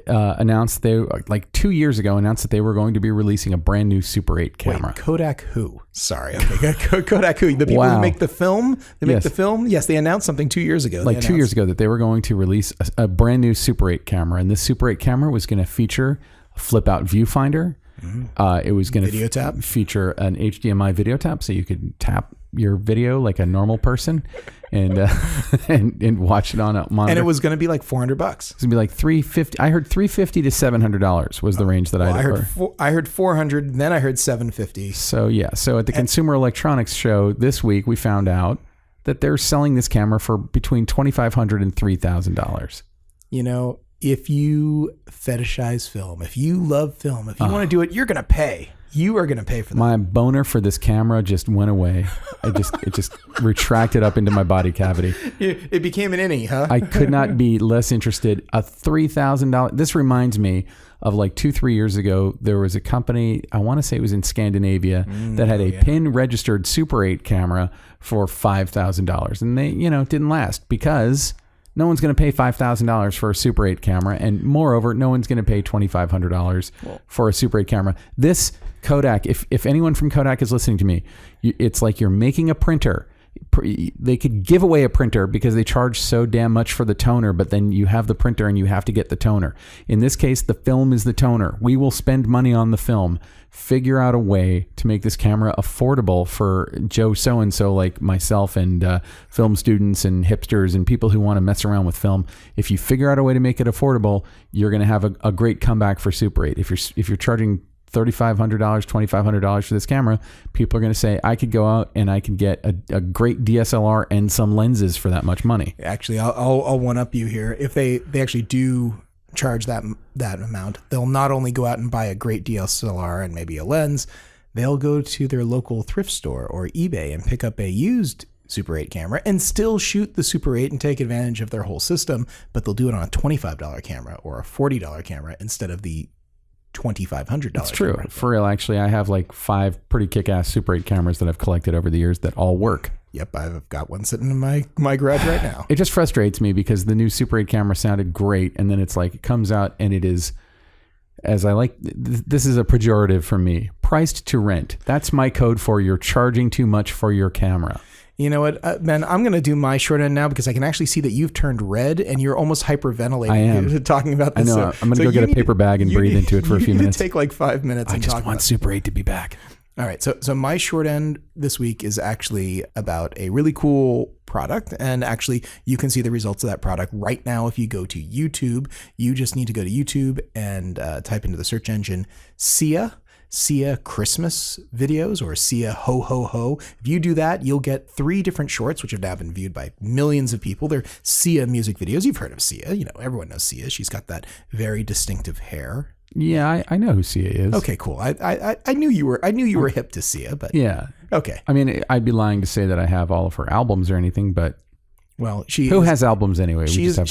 announced like 2 years ago announced that they were going to be releasing a brand new Super 8 camera. Wait, Kodak who? Sorry. Okay. Kodak who? The people who make the film? Make the film? Yes, they announced something 2 years ago. Like 2 years ago that they were going to release a brand new Super 8 camera. And this Super 8 camera was going to feature a flip out viewfinder. Mm-hmm. It was going to feature an HDMI video tap, so you could tap your video like a normal person and and watch it on a monitor. And it was going to be like $400. It's going to be like $350. I heard $350 to $700 was the range that I heard. I heard $400, then I heard $750. So yeah, so at the Consumer Electronics Show this week, we found out that they're selling this camera for between $2,500 and $3,000. You know, if you fetishize film, if you love film, if you want to do it, you're going to pay. You are going to pay for that. My boner for this camera just went away. It just retracted up into my body cavity. It became an innie, huh? I could not be less interested. A $3,000. This reminds me of like 2-3 years ago. There was a company, I want to say it was in Scandinavia, that had a pin registered Super 8 camera for $5,000, and they, didn't last because no one's going to pay $5,000 for a Super 8 camera, and moreover, no one's going to pay $2,500 for a Super 8 camera. This Kodak, if anyone from Kodak is listening to me, it's like you're making a printer. They could give away a printer because they charge so damn much for the toner, but then you have the printer and you have to get the toner. In this case, the film is the toner. We will spend money on the film. Figure out a way to make this camera affordable for Joe so-and-so like myself and film students and hipsters and people who want to mess around with film. If you figure out a way to make it affordable, you're going to have a great comeback for Super 8. If you're charging $3,500, $2,500 for this camera, people are going to say, I could go out and I could get a great DSLR and some lenses for that much money. Actually, I'll one up you here. If they actually do charge that amount, they'll not only go out and buy a great DSLR and maybe a lens, they'll go to their local thrift store or eBay and pick up a used Super 8 camera and still shoot the Super 8 and take advantage of their whole system, but they'll do it on a $25 camera or a $40 camera instead of the $2,500. It's true. For real, actually, I have like 5 pretty kick-ass Super 8 cameras that I've collected over the years that all work. Yep, I've got one sitting in my garage right now. It just frustrates me because the new Super 8 camera sounded great, and then it's like it comes out and it is, as I like, this is a pejorative for me, priced to rent. That's my code for you're charging too much for your camera. You know what, Ben, I'm going to do my short end now because I can actually see that you've turned red and you're almost hyperventilating. I am. Talking about this. I know. I'm going to go get a paper bag and breathe into it for a few minutes. Take like 5 minutes I and just talk want about Super 8 to be back. All right. So my short end this week is actually about a really cool product. And actually, you can see the results of that product right now if you go to YouTube. You just need to go to YouTube and type into the search engine Sia Christmas videos or Sia Ho Ho Ho. If you do that, you'll get 3 different shorts, which have now been viewed by millions of people. They're Sia music videos. You've heard of Sia. Everyone knows Sia. She's got that very distinctive hair. Yeah, I know who Sia is. Okay, cool. I knew you were hip to Sia, but Yeah. okay. I mean, I'd be lying to say that I have all of her albums or anything, but Well, who has albums anyway? She's a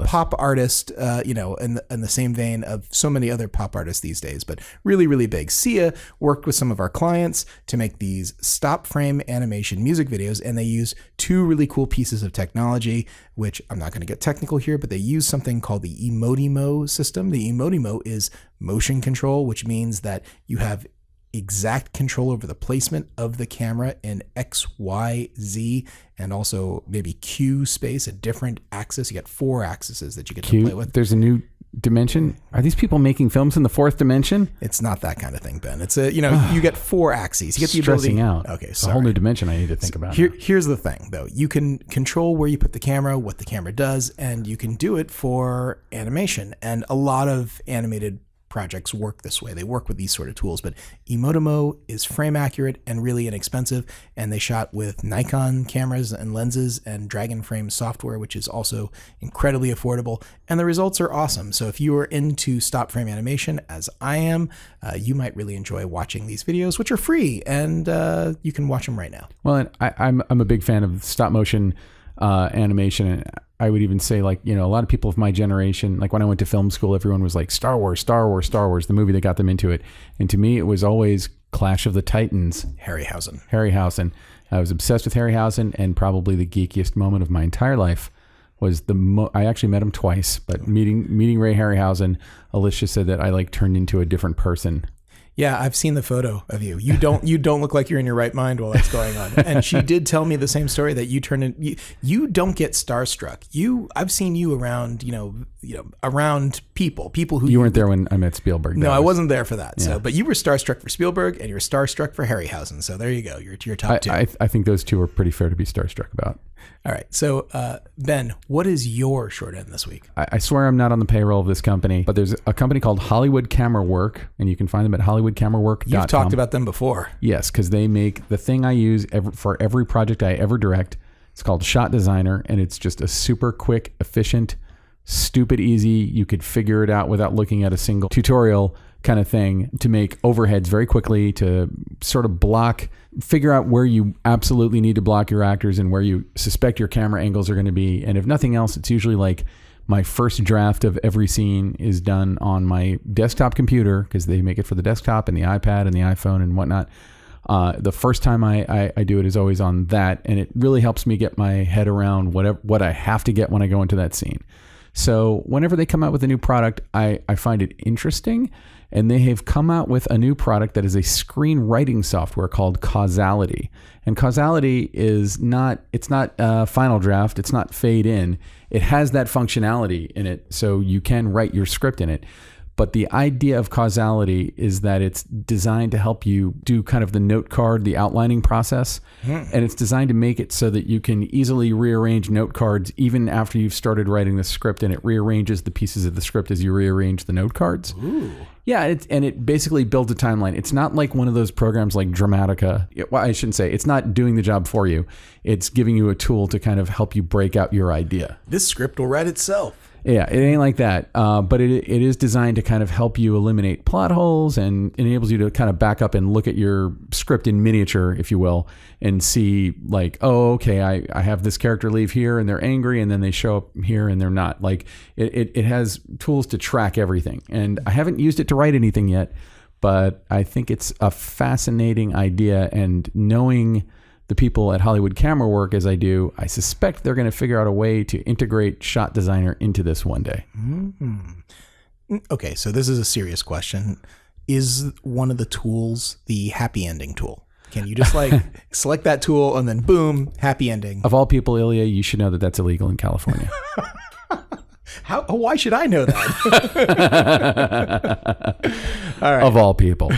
pop artist, in the same vein of so many other pop artists these days, but really, really big. Sia worked with some of our clients to make these stop frame animation music videos, and they use two really cool pieces of technology, which I'm not going to get technical here, but they use something called the Emotimo system. The Emotimo is motion control, which means that you have exact control over the placement of the camera in X, Y, Z, and also maybe Q space, a different axis. You get 4 axes that you get to play with. There's a new dimension. Are these people making films in the 4th dimension? It's not that kind of thing, Ben. It's you get 4 axes. You get the stressing ability. out. Okay, it's a whole new dimension I need to think about. Here's the thing, though. You can control where you put the camera, what the camera does, and you can do it for animation. And a lot of animated projects work this way. They work with these sort of tools, but Emotimo is frame accurate and really inexpensive, and they shot with Nikon cameras and lenses and Dragon Frame software, which is also incredibly affordable, and the results are awesome. So if you are into stop frame animation, as I am, you might really enjoy watching these videos, which are free, and you can watch them right now. Well, and I'm a big fan of stop motion animation, and I would even say, like, a lot of people of my generation, like when I went to film school, everyone was like, Star Wars, the movie that got them into it. And to me, it was always Clash of the Titans. Harryhausen. I was obsessed with Harryhausen, and probably the geekiest moment of my entire life was I actually met him twice, but meeting Ray Harryhausen, Alicia said that I turned into a different person. Yeah, I've seen the photo of you. You don't look like you're in your right mind while that's going on. And she did tell me the same story that you don't get starstruck. I've seen you around, around people who you weren't there when I met Spielberg. No, I wasn't there for that. Yeah. So, but you were starstruck for Spielberg and you were starstruck for Harryhausen. So there you go. You're top 2. I think those two are pretty fair to be starstruck about. All right. So, Ben, what is your short end this week? I swear I'm not on the payroll of this company, but there's a company called Hollywood Camera Work, and you can find them at hollywoodcamerawork.com. You've talked about them before. Yes, because they make the thing I use for every project I ever direct. It's called Shot Designer, and it's just a super quick, efficient, stupid easy. You could figure it out without looking at a single tutorial kind of thing to make overheads very quickly, to sort of figure out where you absolutely need to block your actors and where you suspect your camera angles are going to be. And if nothing else, it's usually like my first draft of every scene is done on my desktop computer, because they make it for the desktop and the iPad and the iPhone and whatnot. The first time I do it is always on that, and it really helps me get my head around what I have to get when I go into that scene. So whenever they come out with a new product, I find it interesting. And they have come out with a new product that is a screenwriting software called Causality. And Causality it's not Final Draft. It's not fade in. It has that functionality in it, so you can write your script in it. But the idea of Causality is that it's designed to help you do kind of the note card, the outlining process. And it's designed to make it so that you can easily rearrange note cards even after you've started writing the script, and it rearranges the pieces of the script as you rearrange the note cards. Ooh. Yeah, it basically builds a timeline. It's not like one of those programs like Dramatica. Well, I shouldn't say. It's not doing the job for you. It's giving you a tool to kind of help you break out your idea. This script will write itself. Yeah, it ain't like that. But it is designed to kind of help you eliminate plot holes, and enables you to kind of back up and look at your script in miniature, if you will, and see like, oh, okay, I have this character leave here and they're angry, and then they show up here and they're not. Like it has tools to track everything. And I haven't used it to write anything yet, but I think it's a fascinating idea. And knowing the people at Hollywood Camera Work as I do, I suspect they're going to figure out a way to integrate Shot Designer into this one day. Mm-hmm. Okay, so this is a serious question. Is one of the tools the happy ending tool? Can you just select that tool and then boom, happy ending? Of all people, Illya, you should know that that's illegal in California. Why should I know that? All right. Of all people.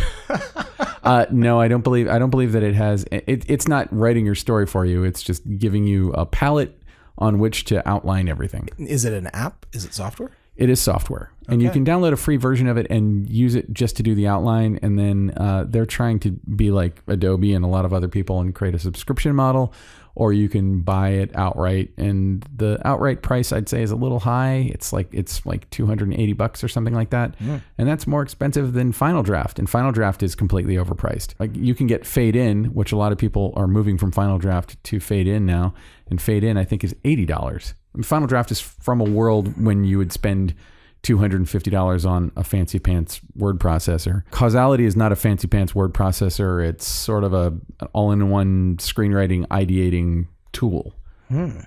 No, I don't believe that it has. It's not writing your story for you. It's just giving you a palette on which to outline everything. Is it an app? Is it software? It is software. And you Okay. can download a free version of it and use it just to do the outline. And then they're trying to be like Adobe and a lot of other people and create a subscription model, or you can buy it outright. And the outright price, I'd say, is a little high. It's like $280 or something like that. And that's more expensive than Final Draft. And Final Draft is completely overpriced. Like, you can get Fade In, which a lot of people are moving from Final Draft to Fade In now. And Fade In, I think, is $80. And Final Draft is from a world when you would spend $250 on a fancy pants word processor. Causality is not a fancy pants word processor. It's sort of an all-in-one screenwriting ideating tool.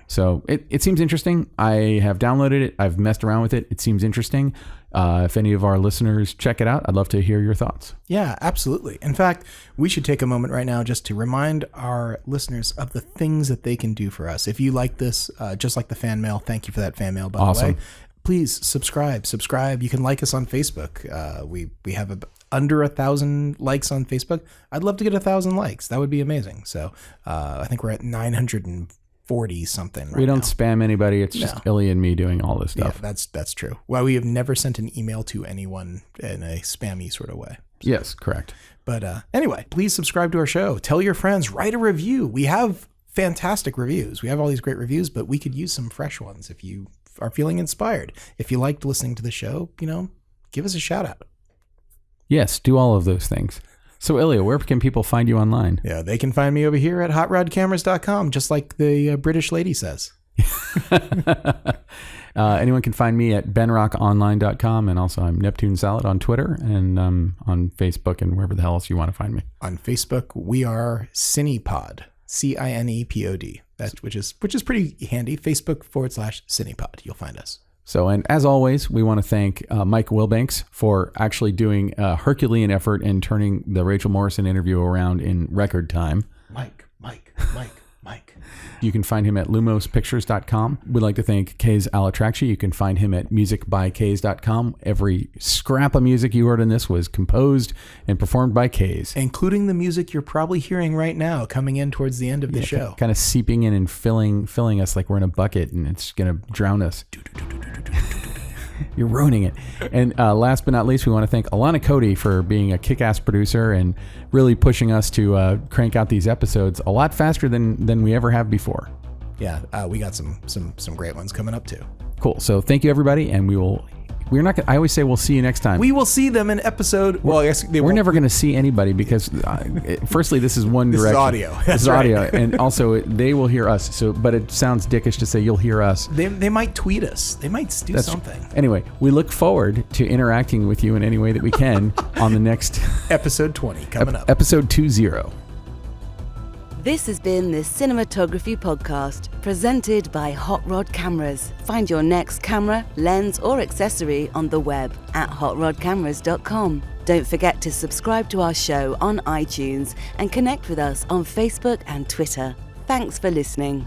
So it seems interesting. I have downloaded it. I've messed around with it. It seems interesting. If any of our listeners check it out, I'd love to hear your thoughts. Yeah, absolutely. In fact, we should take a moment right now just to remind our listeners of the things that they can do for us. If you like this, just like the fan mail, thank you for that fan mail, by the way. Please subscribe. You can like us on Facebook. We have under 1,000 likes on Facebook. I'd love to get 1,000 likes. That would be amazing. So I think we're at 940 something. We don't spam anybody. It's just Illya and me doing all this stuff. Yeah, that's true. Well, we have never sent an email to anyone in a spammy sort of way. Yes, correct. But anyway, please subscribe to our show. Tell your friends. Write a review. We have fantastic reviews. We have all these great reviews, but we could use some fresh ones if you are feeling inspired. If you liked listening to the show, give us a shout out. Yes, do all of those things. So, Illya, where can people find you online? Yeah, they can find me over here at hotrodcameras.com, just like the British lady says. Anyone can find me at benrockonline.com, and also I'm Neptune Salad on Twitter and on Facebook and wherever the hell else you want to find me. On Facebook, we are Cinepod, CINEPOD, which is pretty handy. Facebook.com/Cinepod. You'll find us. So, and as always, we want to thank Mike Willbanks for actually doing a Herculean effort in turning the Rachel Morrison interview around in record time. Mike. You can find him at lumospictures.com. We'd like to thank K's Alatractchi. You can find him at musicbyks.com. Every scrap of music you heard in this was composed and performed by K's. Including the music you're probably hearing right now coming in towards the end of the show. Kind of seeping in and filling us like we're in a bucket and it's going to drown us. You're ruining it. And last but not least, we want to thank Alana Kode for being a kick-ass producer and really pushing us to crank out these episodes a lot faster than we ever have before. Yeah, we got some great ones coming up too. Cool. So thank you, everybody, and we're not gonna, I always say we'll see you next time. We will see them in episode. Well, I guess we're never going to see anybody because, firstly, this is one direction. This is audio. This is audio, and also they will hear us. So, but it sounds dickish to say you'll hear us. They might tweet us. They might do something. Anyway, we look forward to interacting with you in any way that we can on the next episode 20 coming up. Episode 20. This has been the Cinematography Podcast, presented by Hot Rod Cameras. Find your next camera, lens, or accessory on the web at hotrodcameras.com. Don't forget to subscribe to our show on iTunes and connect with us on Facebook and Twitter. Thanks for listening.